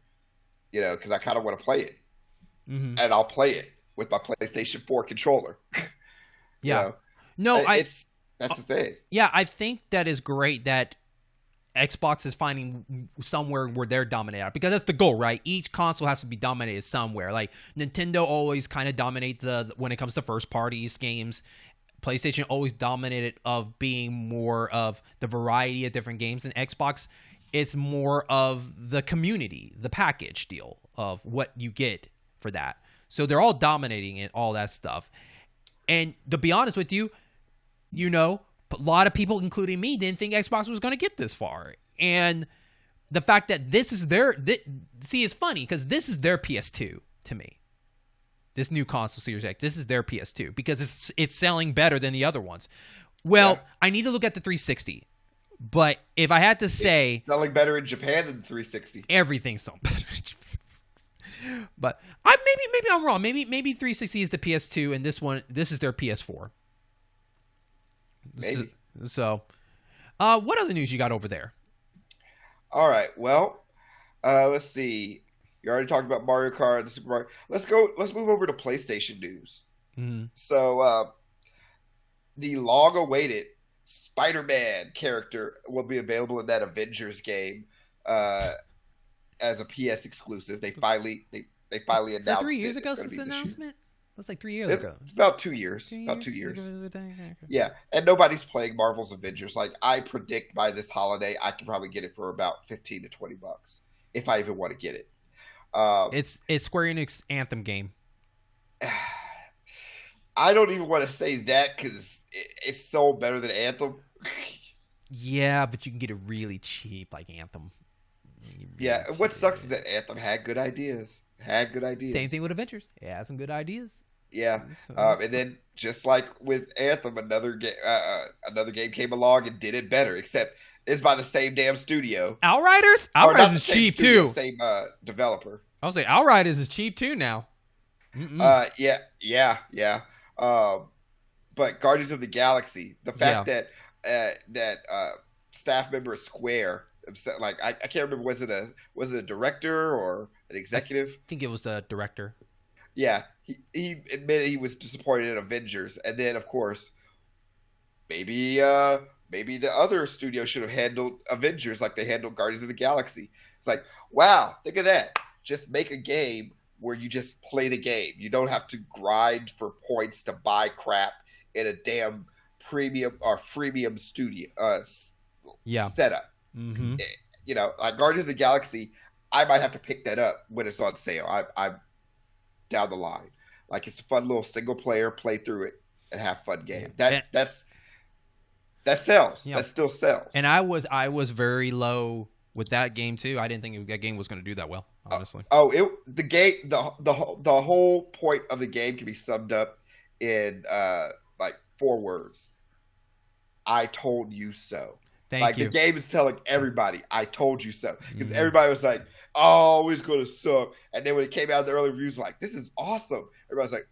because I kind of want to play it, and I'll play it with my PlayStation 4 controller." Yeah, that's the thing. Yeah, I think that is great that Xbox is finding somewhere where they're dominated, because that's the goal, right? Each console has to be dominated somewhere. Like Nintendo always kind of dominate when it comes to first parties games. PlayStation always dominated of being more of the variety of different games, and Xbox, it's more of the community, the package deal of what you get for that. So they're all dominating in all that stuff. And to be honest with you, a lot of people, including me, didn't think Xbox was going to get this far. And the fact that this is it's funny because this is their PS2 to me. This new console, Series X, this is their PS2 because it's selling better than the other ones. Well, I need to look at the 360. But if I had to say... It's selling better in Japan than the 360. Everything's selling better in Japan. But maybe I'm wrong. Maybe 360 is the PS2 and this is their PS4. Maybe. So, what other news you got over there? All right. Well, let's see. You already talked about Mario Kart and Super Mario. Let's move over to PlayStation news. Mm-hmm. So, the long-awaited Spiderman character will be available in that Avengers game as a PS exclusive. They finally announced. Is that 3 years ago since the announcement? That's like 3 years ago. It's about 2 years. About 2 years. Yeah, and nobody's playing Marvel's Avengers. Like, I predict by this holiday, I can probably get it for about $15 to $20 if I even want to get it. It's Square Enix Anthem game. I don't even want to say that because it's so better than Anthem. Yeah, but you can get it really cheap, like Anthem. Yeah, what sucks is that Anthem had good ideas. Same thing with Avengers. It had some good ideas. Yeah, and then just like with Anthem, another game came along and did it better. Except it's by the same damn studio. Outriders. Outriders is cheap too. Same developer. I was like, Outriders is cheap too now. Yeah. But Guardians of the Galaxy, the fact that staff member of Square, like I can't remember, was it a director or an executive? I think it was the director. Yeah, he admitted he was disappointed in Avengers, and then of course, maybe the other studio should have handled Avengers like they handled Guardians of the Galaxy. It's like, wow, think of that. Just make a game where you just play the game. You don't have to grind for points to buy crap in a damn premium or freemium studio setup. Mm-hmm. You know, like Guardians of the Galaxy, I might have to pick that up when it's on sale. I'm down the line. Like, it's a fun little single player, play through it and have fun game. That sells. Yeah. That still sells. And I was very low with that game too. I didn't think that game was going to do that well, honestly. The whole point of the game can be summed up in like 4 words. I told you so. Thank you. The game is telling everybody, I told you so. Because everybody was like, oh, it's going to suck. And then when it came out, the early reviews were like, this is awesome. Everybody's like,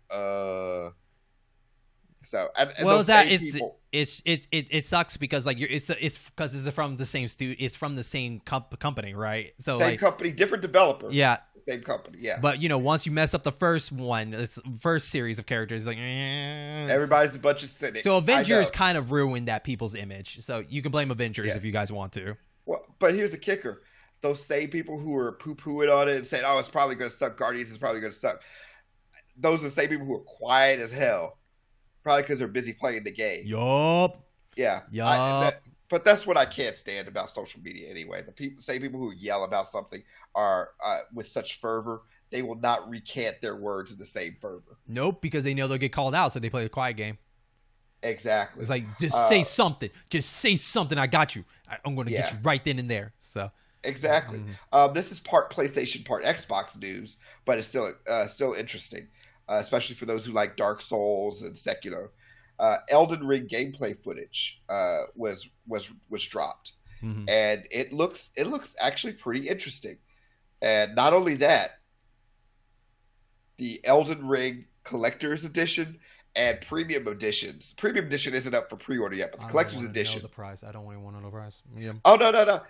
So, and well, that it sucks because like it's because it's from the same it's from the same company, right? So same company, different developer. Yeah. Same company, yeah. But once you mess up the first one, it's first series of characters, like everybody's a bunch of cynics. So Avengers kind of ruined that people's image. So you can blame Avengers if you guys want to. Well, but here's the kicker: those same people who were poo-pooing on it and saying, "Oh, it's probably going to suck. Guardians is probably going to suck." Those are the same people who are quiet as hell, probably because they're busy playing the game. Yup. Yeah. Yup. But that's what I can't stand about social media anyway. The same people who yell about something are with such fervor, they will not recant their words in the same fervor. Nope, because they know they'll get called out, so they play the quiet game. Exactly. It's like, just say something. Just say something. I got you. I'm going to get you right then and there. So exactly. This is part PlayStation, part Xbox news, but it's still interesting, especially for those who like Dark Souls and Sekiro. Elden Ring gameplay footage was dropped, and it looks actually pretty interesting. And not only that, the Elden Ring Collector's Edition and Premium Editions. Premium Edition isn't up for pre-order yet, but the Collector's Edition. Know the price. I don't really want to know the price. Yeah. Oh no.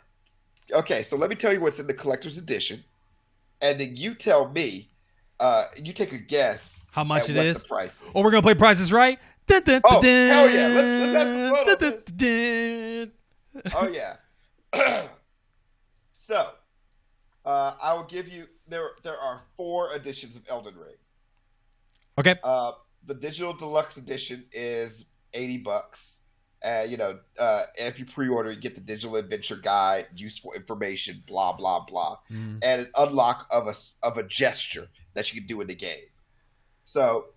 Okay, so let me tell you what's in the Collector's Edition, and then you tell me. You take a guess how much it is. The price is. Oh, we're gonna play Prices Right. Oh hell yeah! Let's have some fun. Oh yeah. So, I will give you there are 4 editions of Elden Ring. Okay. The digital deluxe edition is $80. And if you pre-order, you get the digital adventure guide, useful information, blah blah blah, and an unlock of a gesture that you can do in the game. So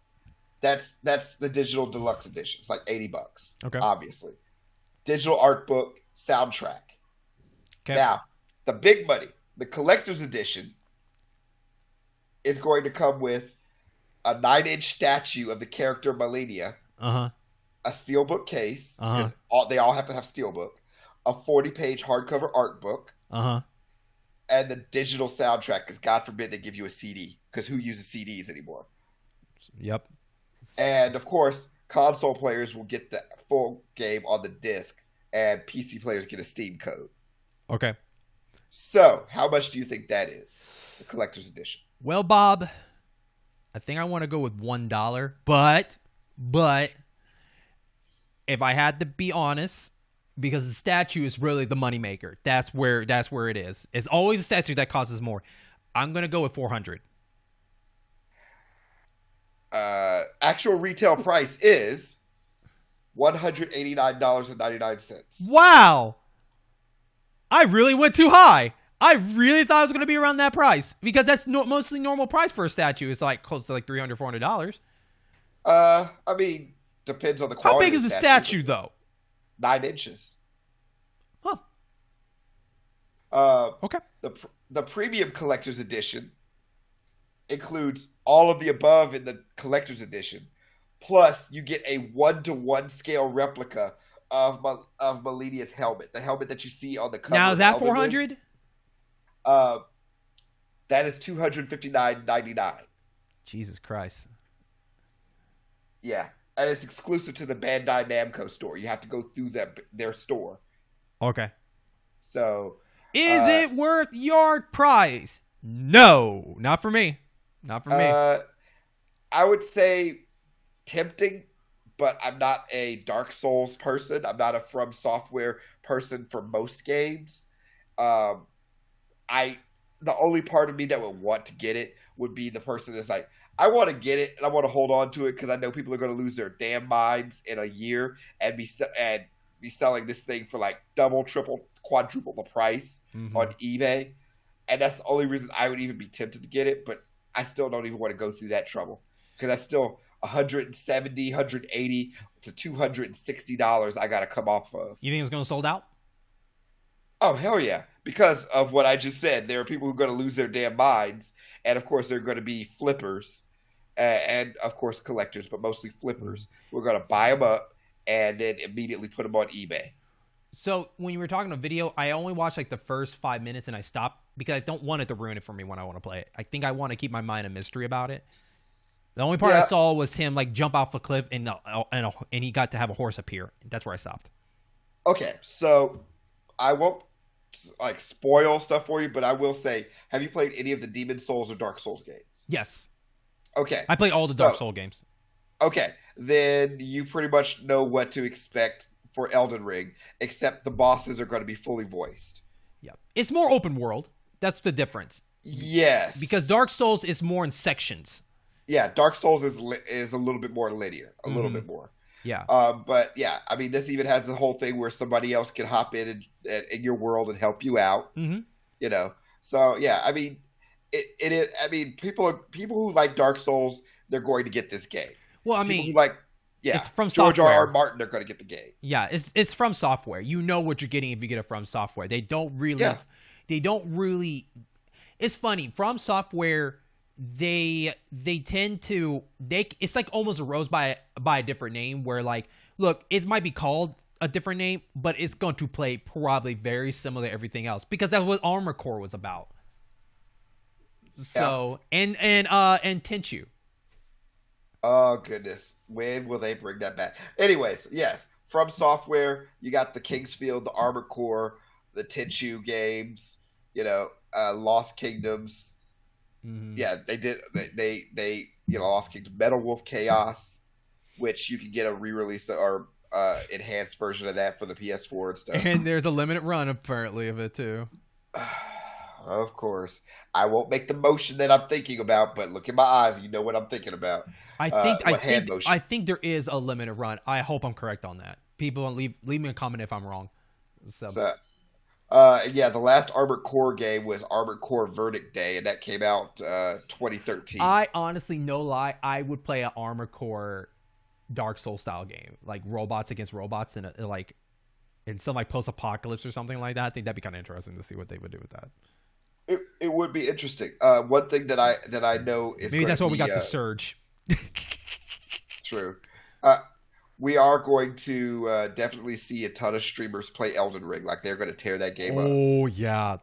that's the digital deluxe edition. It's like $80. Okay. Obviously, digital art book, soundtrack. Okay. Now, the big money, the collector's edition, is going to come with a 9-inch statue of the character Malenia. A steelbook case. They all have to have steelbook. A 40-page hardcover art book. And the digital soundtrack, because God forbid they give you a CD, because who uses CDs anymore? Yep. And of course, console players will get the full game on the disc, and PC players get a Steam code. Okay. So, how much do you think that is? The collector's edition. Well, Bob, I think I want to go with $1, but if I had to be honest, because the statue is really the moneymaker. That's where it is. It's always a statue that costs more. I'm gonna go with $400. Actual retail price is $189.99. Wow. I really went too high. I really thought it was going to be around that price because that's mostly normal price for a statue. It's like close to like $300, $400. I mean, depends on the quality. How big is the statue though? 9 inches. Huh. Okay. The premium collector's edition includes all of the above in the collector's edition. Plus, you get a 1-to-1 scale replica of Melinia's helmet, the helmet that you see on the cover. Now is that $400? That is $259.99. Jesus Christ. Yeah, and it's exclusive to the Bandai Namco store. You have to go through their store. Okay. So, is it worth your price? No, not for me. Not for me. I would say tempting, but I'm not a Dark Souls person. I'm not a From Software person for most games. The only part of me that would want to get it would be the person that's like, I want to get it and I want to hold on to it because I know people are going to lose their damn minds in a year and be selling this thing for like double, triple, quadruple the price on eBay. And that's the only reason I would even be tempted to get it. But I still don't even want to go through that trouble because that's still $170, $180 to $260 I got to come off of. You think it's going to sold out? Oh, hell yeah. Because of what I just said, there are people who are going to lose their damn minds. And, of course, there are going to be flippers and, of course, collectors, but mostly flippers. We're going to buy them up and then immediately put them on eBay. So when you were talking about video, I only watched like the first 5 minutes and I stopped because I don't want it to ruin it for me when I want to play it. I think I want to keep my mind a mystery about it. The only part I saw was him like jump off a cliff and he got to have a horse appear. That's where I stopped. Okay, so I won't like spoil stuff for you, but I will say, have you played any of the Demon Souls or Dark Souls games? Yes. Okay. I played all the Dark Souls games. Okay, then you pretty much know what to expect for Elden Ring, except the bosses are going to be fully voiced. Yeah, it's more open world. That's the difference. Yes, because Dark Souls is more in sections. Yeah, Dark Souls is a little bit more linear, a little bit more. Yeah. But yeah, I mean, this even has the whole thing where somebody else can hop in your world and help you out. You know, so yeah, I mean, it is. I mean, people who like Dark Souls, they're going to get this game. Well, I mean, it's from George software. R.R. Martin, they're going to get the game. Yeah, it's from software. You know what you're getting if you get it from software. They don't really. It's funny. From software, they tend to it's like almost a rose by a different name. Where like, look, it might be called a different name, but it's going to play probably very similar to everything else because that's what Armor Core was about. So and Tenchu. Oh, goodness. When will they bring that back? Anyways, yes. From software, you got the Kingsfield, the Armored Core, the Tenchu games, Lost Kingdoms. Yeah, they did. They Lost Kingdoms, Metal Wolf Chaos, which you can get a re-release or enhanced version of that for the PS4 and stuff. And there's a limited run, apparently, of it, too. Of course. I won't make the motion that I'm thinking about, but look in my eyes, you know what I'm thinking about. I think there is a limited run. I hope I'm correct on that. People leave me a comment if I'm wrong. The last Armored Core game was Armored Core Verdict Day, and that came out 2013. I honestly, no lie, I would play an Armored Core Dark Souls style game, like robots against robots, in some like post-apocalypse or something like that. I think that'd be kind of interesting to see what they would do with that. It would be interesting. One thing that I know is maybe that's why we got the Surge. True. We are going to definitely see a ton of streamers play Elden Ring. Like they're going to tear that game up. Oh yeah.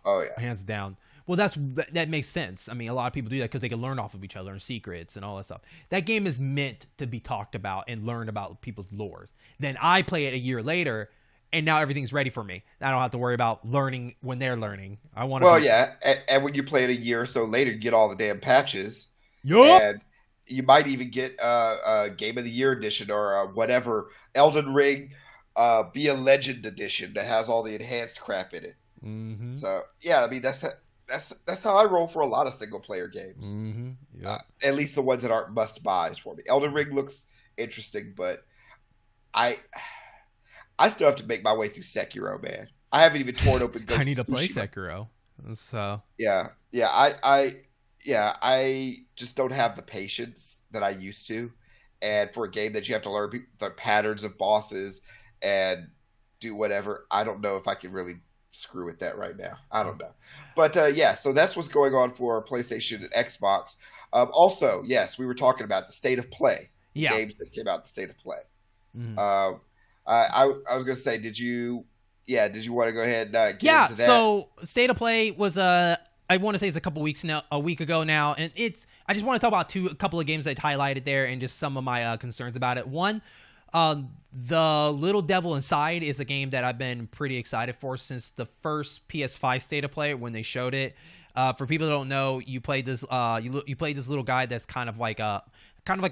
Oh yeah. Hands down. Well, that makes sense. I mean, a lot of people do that because they can learn off of each other and secrets and all that stuff. That game is meant to be talked about and learned about people's lores. Then I play it a year later. And now everything's ready for me. I don't have to worry about learning when they're learning. I want to. Well, yeah, and when you play it a year or so later, you get all the damn patches. Yup. And you might even get a Game of the Year edition or whatever Elden Ring, Be a Legend edition that has all the enhanced crap in it. So yeah, I mean that's how I roll for a lot of single player games. At least the ones that aren't must buys for me. Elden Ring looks interesting, but I still have to make my way through Sekiro, man. I haven't even torn open Ghost I need to of play Tsushima. Sekiro. So I just don't have the patience that I used to, and for a game that you have to learn the patterns of bosses and do whatever, I don't know if I can really screw with that right now. I don't know, but so that's what's going on for PlayStation and Xbox. Also, yes, we were talking about the state of play, games that came out in the state of play. Mm-hmm. I was going to say, did you want to go ahead and get into that? So state of play was I want to say it's a week ago now, and I just want to talk about a couple of games that I highlighted there and just some of my concerns about it. One, The Little Devil Inside is a game that I've been pretty excited for since the first PS5 state of play when they showed it. For people who don't know, you play this you play this little guy that's kind of like a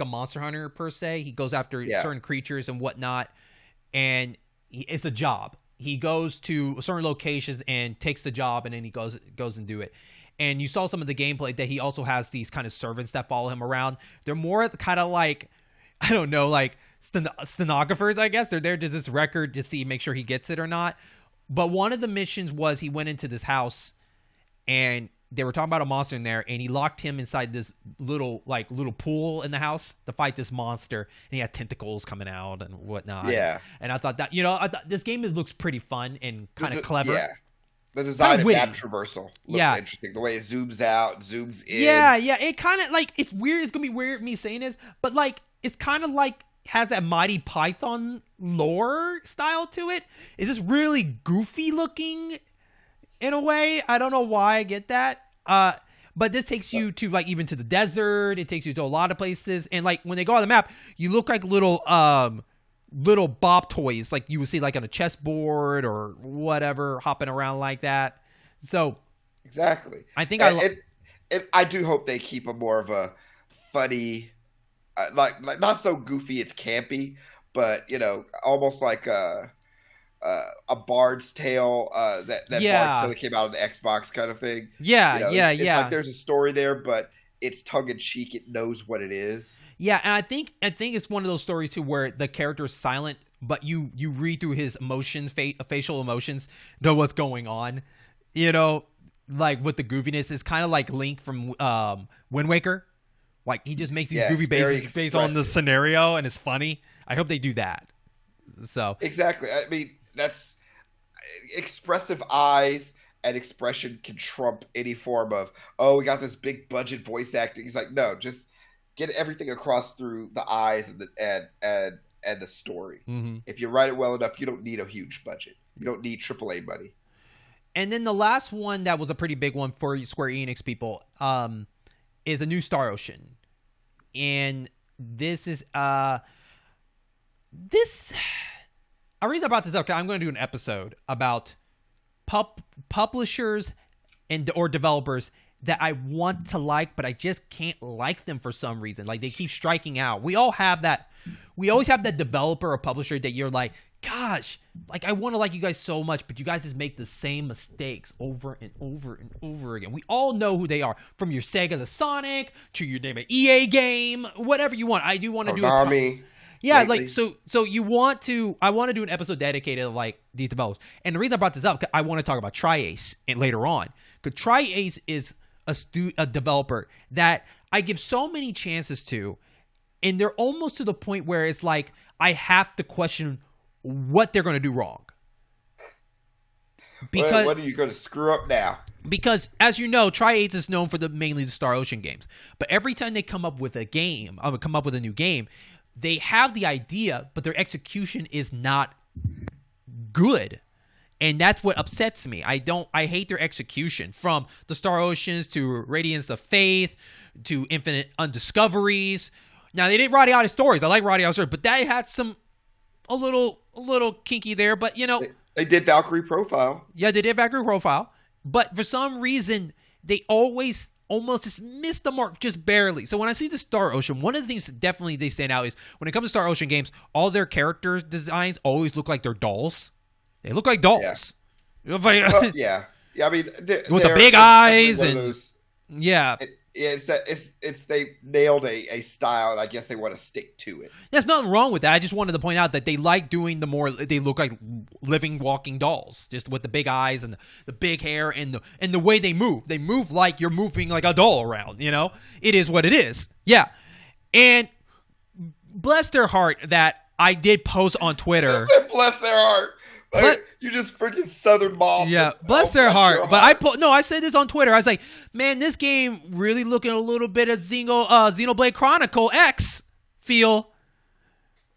monster hunter per se. He goes after certain creatures and whatnot, and it's a job. He goes to certain locations and takes the job, and then he goes and do it. And you saw some of the gameplay that he also has these kind of servants that follow him around. They're more kind of like, I don't know, like stenographers, I guess. They're there to this record to make sure he gets it or not. But one of the missions was he went into this house, and they were talking about a monster in there, and he locked him inside this little pool in the house to fight this monster, and he had tentacles coming out and whatnot. Yeah. And I thought that, this game looks pretty fun and kind of clever. Yeah. The design of that traversal looks interesting. The way it zooms out, zooms in. Yeah. It kind of it's weird. It's going to be weird me saying this, but it's kind of has that Mighty Python lore style to it. Is this really goofy looking in a way? I don't know why I get that. But this takes you to even to the desert. It takes you to a lot of places. And when they go on the map, you look like little Bob toys, like you would see on a chessboard or whatever, hopping around like that. So exactly. I think I do hope they keep a more of a funny, like not so goofy it's campy, but almost like a Bard's Tale that Bard's Tale that came out on the Xbox kind of thing. It's like there's a story there, but it's tongue in cheek. It knows what it is. Yeah, and I think it's one of those stories too where the character is silent, but you read through his emotions, facial emotions, know what's going on. With the goofiness, it's kind of like Link from Wind Waker. He just makes these goofy faces based on the scenario, and it's funny. I hope they do that. So exactly. I mean, that's expressive eyes and expression can trump any form of, we got this big budget voice acting. He's like, no, just get everything across through the eyes and the story. Mm-hmm. If you write it well enough, you don't need a huge budget. You don't need AAA money. And then the last one that was a pretty big one for Square Enix people is a new Star Ocean. And this is a reason I brought this up, because I'm going to do an episode about publishers or developers that I want to like, but I just can't like them for some reason. They keep striking out. We all have that. We always have that developer or publisher that you're like, gosh, I want to like you guys so much, but you guys just make the same mistakes over and over and over again. We all know who they are, from your Sega the Sonic to your name an EA game, whatever you want. I do want to do Konami. Yeah, so I want to do an episode dedicated to these developers. And the reason I brought this up, I want to talk about Tri-Ace later on. Because Tri-Ace is a developer that I give so many chances to, and they're almost to the point where it's I have to question what they're going to do wrong. Because what are you going to screw up now? Because, as you know, Tri-Ace is known for mainly the Star Ocean games. But every time they come up with a new game, they have the idea, but their execution is not good. And that's what upsets me. I hate their execution, from the Star Oceans to Radiance of Faith to Infinite Undiscoveries. Now, they didn't write out his stories. I like writing out stories, but that had a little kinky there. But they did Valkyrie Profile. Yeah, they did Valkyrie Profile. But for some reason, they always almost just missed the mark just barely. So when I see the Star Ocean, one of the things that definitely they stand out is when it comes to Star Ocean games, all their character designs always look like they're dolls. They look like dolls. Yeah. Yeah. I mean, with the big eyes and those, yeah. it's they nailed a style, and I guess they want to stick to it. There's nothing wrong with that. I just wanted to point out that they like doing they look like living, walking dolls, just with the big eyes and the big hair and the way they move. They move like you're moving like a doll around. It is what it is. Yeah, and bless their heart that I did post on Twitter. Bless their heart. Like, you just freaking Southern mom. Yeah, bless their heart. But I said this on Twitter. I was like, man, this game really looking a little bit of Xenoblade Chronicle X feel.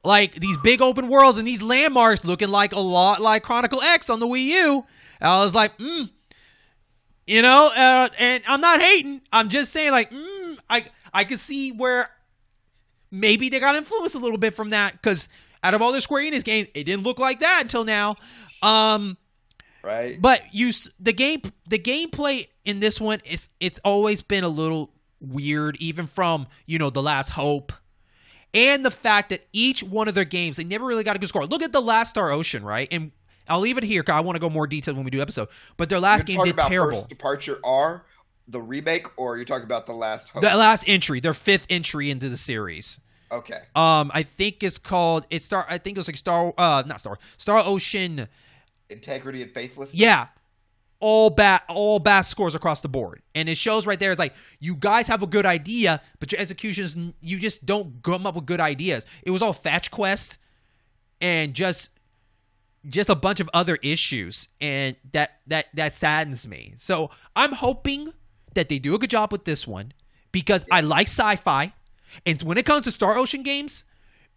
Like these big open worlds and these landmarks looking like a lot like Chronicle X on the Wii U. I was like, and I'm not hating. I'm just saying, like, I can see where maybe they got influenced a little bit from that, because out of all the Square Enix games, it didn't look like that until now. Right. But the gameplay in this one it's always been a little weird, even from The Last Hope, and the fact that each one of their games, they never really got a good score. Look at The Last Star Ocean, right? And I'll leave it here because I want to go more detailed when we do episode. But their last game did terrible. First Departure R, the remake, or you're talking about The Last Hope? The last entry, their 5th entry into the series. Okay. I think it's called I think it was like Star Ocean Integrity and Faithlessness. Yeah. All bad scores across the board. And it shows right there, it's like, you guys have a good idea, but your executions, you just don't come up with good ideas. It was all fetch quests and just a bunch of other issues, and that saddens me. So I'm hoping that they do a good job with this one, because I like sci-fi. And when it comes to Star Ocean games,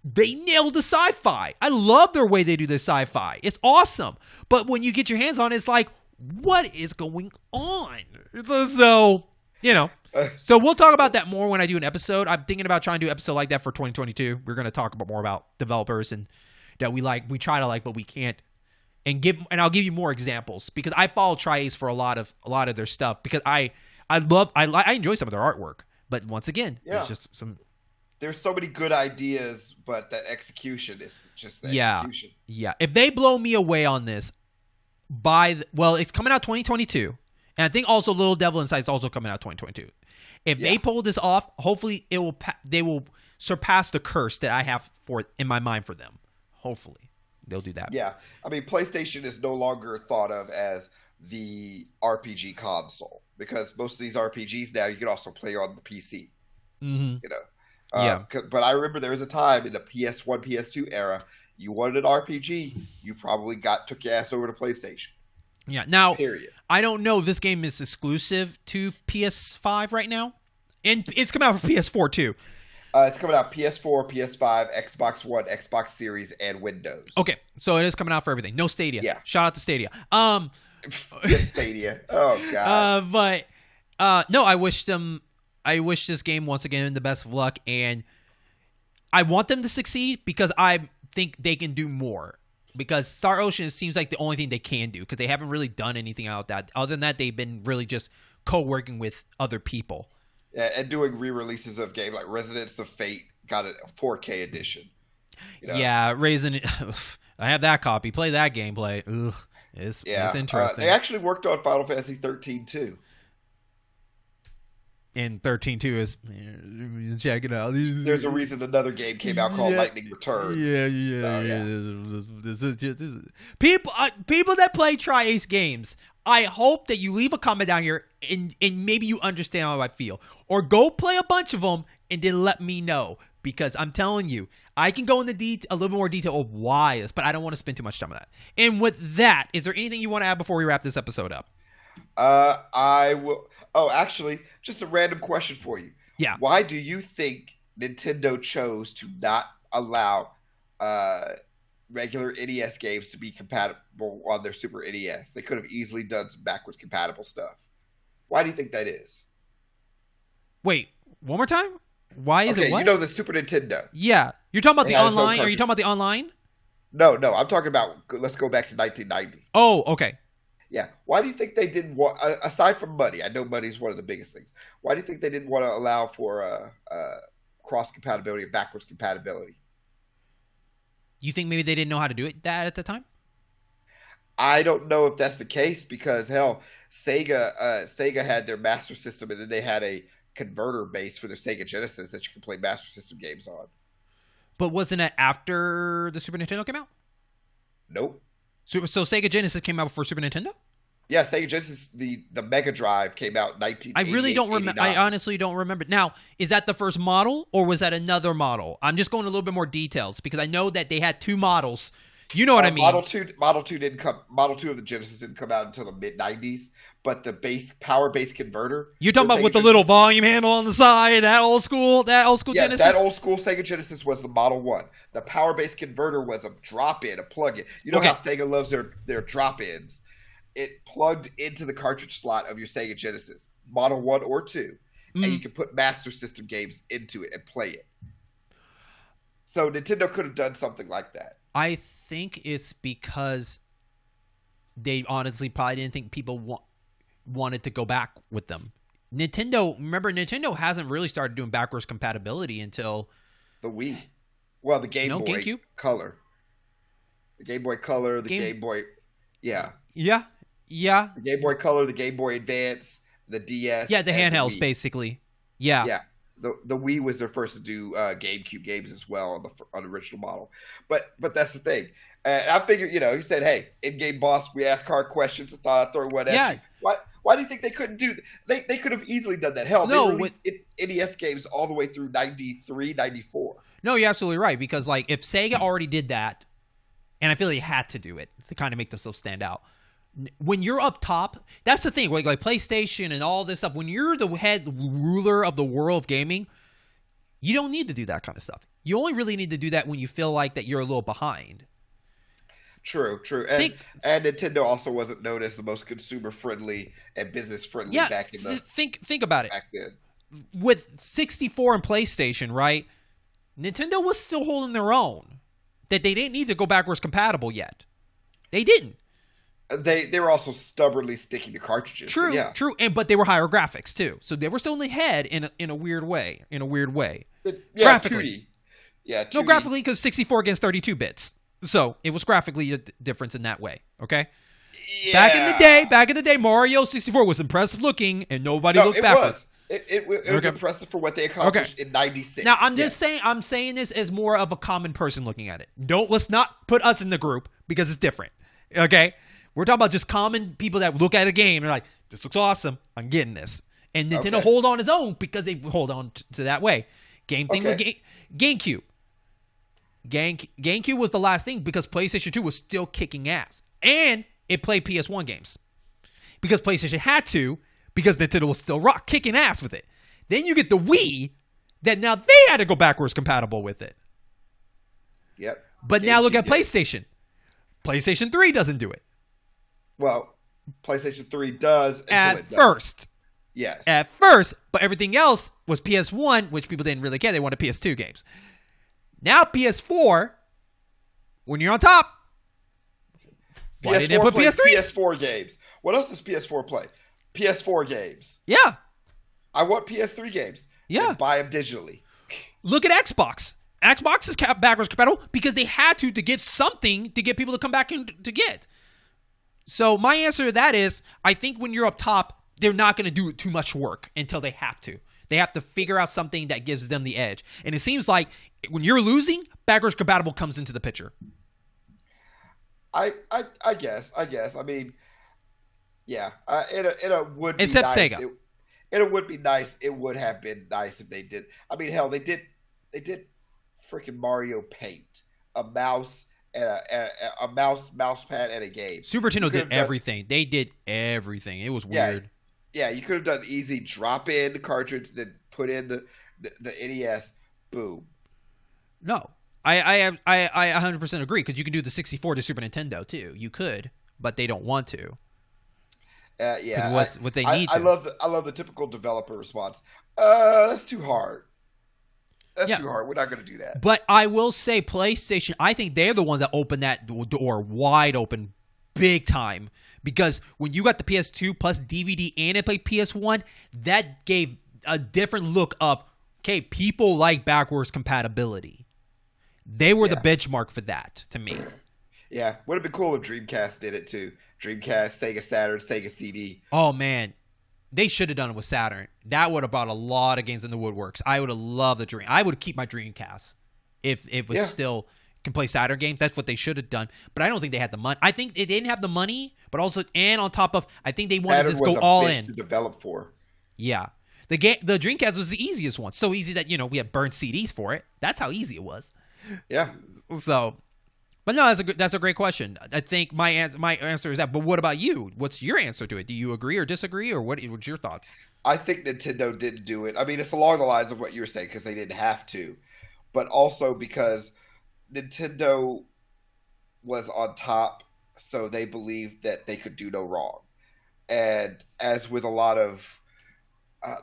they nailed the sci-fi. I love their way they do the sci-fi. It's awesome. But when you get your hands on it, it's like, what is going on? So, so we'll talk about that more when I do an episode. I'm thinking about trying to do an episode like that for 2022. We're going to talk more about developers and that we try to like, but we can't. And I'll give you more examples, because I follow Tri-Ace for a lot of their stuff, because I enjoy some of their artwork. But once again, there's just some. There's so many good ideas, but that execution is just the execution. Yeah. If they blow me away on this, it's coming out 2022, and I think also Little Devil Inside is also coming out 2022. If they pull this off, hopefully they will surpass the curse that I have in my mind for them. Hopefully, they'll do that. Yeah, I mean, PlayStation is no longer thought of as the RPG console, because most of these RPGs now you can also play on the PC. Mm-hmm. But I remember there was a time in the PS1, PS2 era, you wanted an RPG, you probably took your ass over to PlayStation. Yeah. Now, period. I don't know if this game is exclusive to PS5 right now, and it's coming out for PS4 too. It's coming out PS4, PS5, Xbox One, Xbox Series, and Windows. Okay, so it is coming out for everything. No Stadia. Yeah. Shout out to Stadia. Stadia. Oh god. No, I wish this game once again the best of luck, and I want them to succeed, because I think they can do more. Because Star Ocean seems like the only thing they can do, because they haven't really done anything out of that. Other than that, they've been really just co-working with other people. Yeah, and doing re-releases of games like Residence of Fate got a 4K edition. Yeah, I have that copy. Play that gameplay. Ugh, it's interesting. They actually worked on Final Fantasy 13 too. And 13-2 is check it out. There's a reason another game came out called Lightning Returns. This is just people that play Tri-Ace games. I hope that you leave a comment down here and maybe you understand how I feel, or go play a bunch of them and then let me know, because I'm telling you, I can go into a little more detail of why this, but I don't want to spend too much time on that. And with that, is there anything you want to add before we wrap this episode up? I will. Oh, actually, just a random question for you. Yeah. Why do you think Nintendo chose to not allow regular NES games to be compatible on their Super NES? They could have easily done some backwards compatible stuff. Why do you think that is? Wait, one more time? Why is it what? The Super Nintendo. Yeah. You're talking about the online? Are you talking about the online? No. I'm talking about, let's go back to 1990. Oh, okay. Yeah. Why do you think they didn't want, aside from money, I know money is one of the biggest things. Why do you think they didn't want to allow for cross-compatibility or backwards compatibility? You think maybe they didn't know how to do that at the time? I don't know if that's the case, because hell, Sega had their Master System, and then they had a converter base for their Sega Genesis that you can play Master System games on. But wasn't it after the Super Nintendo came out? Nope. So Sega Genesis came out before Super Nintendo? Yeah, Sega Genesis, the Mega Drive came out in 1988. I really don't remember. I honestly don't remember. Now, is that the first model or was that another model? I'm just going a little bit more details because I know that they had two models. You know what I mean? Model 2 didn't come. Model 2 of the Genesis didn't come out until the mid 90s. But the power base converter. You're talking about with the little volume handle on the side, that old school Genesis? Yeah, that old school Sega Genesis was the Model 1. The power base converter was a drop-in, a plug-in. You know how Sega loves their drop-ins. It plugged into the cartridge slot of your Sega Genesis, Model 1 or 2, and you can put Master System games into it and play it. So Nintendo could have done something like that. I think it's because they honestly probably didn't think people wanted to go back with them. Nintendo hasn't really started doing backwards compatibility until the Wii. Well, the Game Boy GameCube? Color. The Game Boy Color, the Game Boy... Yeah. Yeah. The Game Boy Color, the Game Boy Advance, the DS. Yeah, the handhelds, basically. Yeah. Yeah. The Wii was their first to do GameCube games as well on the original model. But that's the thing. And I figured, he said, hey, in-game boss, we ask hard questions. I thought I'd throw one at you. Why do you think they couldn't do that? They could have easily done that. Hell, they released NES games all the way through 93, 94. No, you're absolutely right. Because, if Sega already did that, and I feel they had to do it to kind of make themselves stand out. When you're up top, that's the thing. Like PlayStation and all this stuff, when you're the head ruler of the world of gaming, you don't need to do that kind of stuff. You only really need to do that when you feel like that you're a little behind. True. And Nintendo also wasn't known as the most consumer-friendly and business-friendly back in the... Think about it. Back then. With 64 and PlayStation, right? Nintendo was still holding their own. That they didn't need to go backwards compatible yet. They didn't. They were also stubbornly sticking to cartridges. True. But they were higher graphics too, so they were still in the head in a weird way. Graphically. 2D. No, graphically, because 64 against 32 bits, so it was graphically a difference in that way. Okay. Yeah. Back in the day, Mario 64 was impressive looking, and nobody looked backwards. It was impressive for what they accomplished in 96. Now, I'm just saying, I'm saying this as more of a common person looking at it. Let's not put us in the group because it's different. Okay? We're talking about just common people that look at a game and are like, this looks awesome. I'm getting this. And Nintendo hold on its own because they hold on to that way. With GameCube. GameCube was the last thing because PlayStation 2 was still kicking ass. And it played PS1 games. Because PlayStation had to, because Nintendo was still kicking ass with it. Then you get the Wii, that now they had to go backwards compatible with it. Yep. But now look at PlayStation. PlayStation 3 doesn't do it. Well, PlayStation 3 does until it doesn't. First. Yes. At first, but everything else was PS1, which people didn't really care. They wanted PS2 games. Now PS4, when you're on top, why didn't they put PS3s? PS4 games. What else does PS4 play? PS4 games. Yeah. I want PS3 games. Yeah. And buy them digitally. Look at Xbox. Xbox is backwards compatible because they had to get something to get people to come back and to get. So my answer to that is, I think when you're up top, they're not going to do too much work until they have to. They have to figure out something that gives them the edge. And it seems like when you're losing, backwards compatible comes into the picture. I guess. I mean, yeah. It would be except nice. Sega. It would be nice. It would have been nice if they did. I mean, hell, they did freaking Mario Paint, a mouse and a mouse pad and a game. Super Nintendo did everything. They did everything. It was weird. Yeah, you could have done easy drop in the cartridge, then put in the NES. Boom. No, I 100% agree because you can do the 64 to Super Nintendo too. You could, but they don't want to. Yeah, what they need. I love the typical developer response. That's too hard. That's too hard. We're not going to do that. But I will say PlayStation, I think they're the ones that opened that door wide open big time. Because when you got the PS2 plus DVD and it played PS1, that gave a different look of, okay, people like backwards compatibility. They were the benchmark for that, to me. Yeah. Would have been cool if Dreamcast did it too. Dreamcast, Sega Saturn, Sega CD. Oh, man. they should have done it with Saturn. That would have brought a lot of games in the woodworks. I would have loved the Dream. I would keep my Dreamcast if it was still can play Saturn games. That's what they should have done. But I don't think they had the money. I think they didn't have the money, but also, and on top of, I think they wanted Saturn to just go all in. To develop for. Yeah. The Dreamcast was the easiest one. So easy that, we had burned CDs for it. That's how easy it was. Yeah. So, but no, that's a great question. I think my answer is that. But what about you? What's your answer to it? Do you agree or disagree, or what's your thoughts? I think Nintendo didn't do it. I mean, it's along the lines of what you're saying because they didn't have to, but also because Nintendo was on top, so they believed that they could do no wrong. And as with a lot of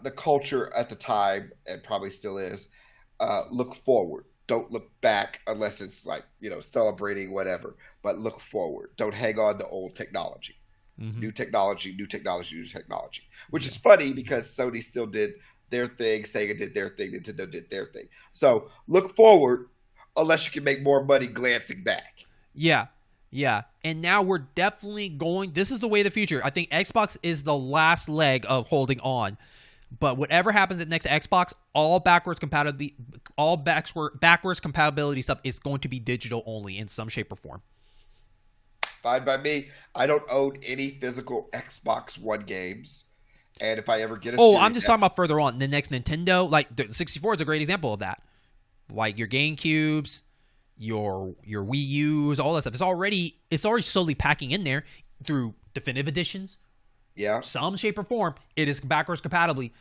the culture at the time, and probably still is, look forward. Don't look back unless it's like, celebrating whatever, but look forward. Don't hang on to old technology. Mm-hmm. New technology, which is funny because Sony still did their thing, Sega did their thing, Nintendo did their thing. So look forward unless you can make more money glancing back. Yeah. And now we're definitely this is the way of the future. I think Xbox is the last leg of holding on. But whatever happens at next Xbox, all backwards compatibility stuff is going to be digital only in some shape or form. Fine by me. I don't own any physical Xbox One games. And if I ever get I'm just talking about further on. The next Nintendo, like the 64 is a great example of that. Like your GameCubes, your Wii U's, all that stuff. It's already slowly packing in there through definitive editions. Yeah. Some shape or form, it is backwards compatibly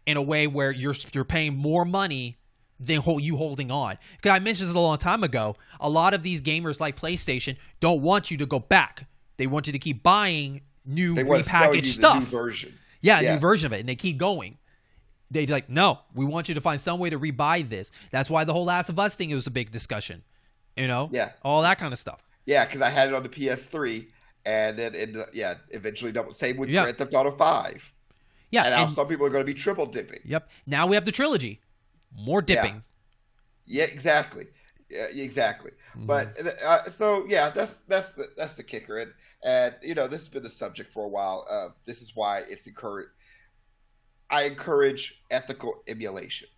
in a way where you're paying more money than you holding on. Because I mentioned this a long time ago. A lot of these gamers like PlayStation don't want you to go back. They want you to keep buying new repackaged stuff. New version. Yeah, a new version of it, and they keep going. They're like, no, we want you to find some way to rebuy this. That's why the whole Last of Us thing was a big discussion. Yeah. All that kind of stuff. Yeah, because I had it on the PS3, and then eventually double. Same with Grand Theft Auto 5. Yeah, and now some people are going to be triple dipping. Yep. Now we have the trilogy. More dipping. Yeah, exactly. Yeah, exactly. Mm-hmm. But that's the kicker, and this has been the subject for a while. This is why I encourage ethical emulation,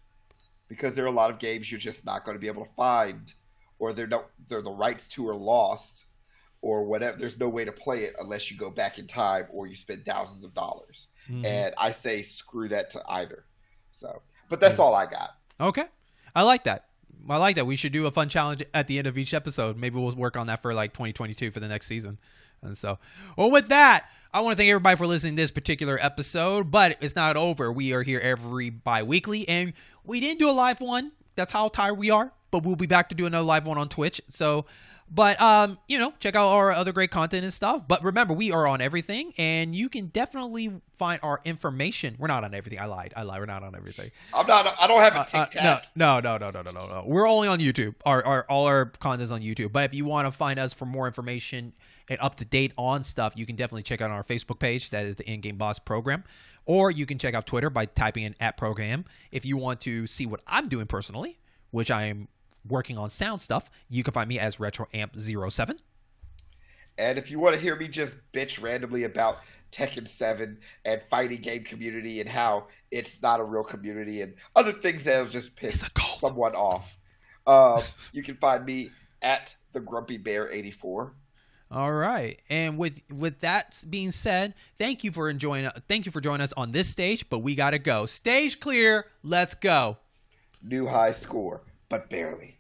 because there are a lot of games you're just not going to be able to find, or the rights to are lost, or whatever. There's no way to play it unless you go back in time or you spend thousands of dollars. Mm-hmm. And I say screw that to either. So, but that's all I got. Okay. I like that. We should do a fun challenge at the end of each episode. Maybe we'll work on that for like 2022 for the next season. And so, with that, I want to thank everybody for listening to this particular episode, but it's not over. We are here every bi-weekly, and we didn't do a live one. That's how tired we are, but we'll be back to do another live one on Twitch. So, but, check out our other great content and stuff. But remember, we are on everything, and you can definitely find our information. We're not on everything. I lied. We're not on everything. I don't have a TikTok. No. We're only on YouTube. All our content is on YouTube. But if you want to find us for more information and up to date on stuff, you can definitely check out our Facebook page. That is the In-Game Boss Program. Or you can check out Twitter by typing in @program. If you want to see what I'm doing personally, which I am working on sound stuff, you can find me as RetroAmp07. And if you want to hear me just bitch randomly about Tekken 7 and fighting game community and how it's not a real community and other things that'll just piss someone off, you can find me at the Grumpy Bear 84. All right. And with that being said, thank you for joining us on this stage, but we got to go. Stage clear. Let's go. New high score, but barely.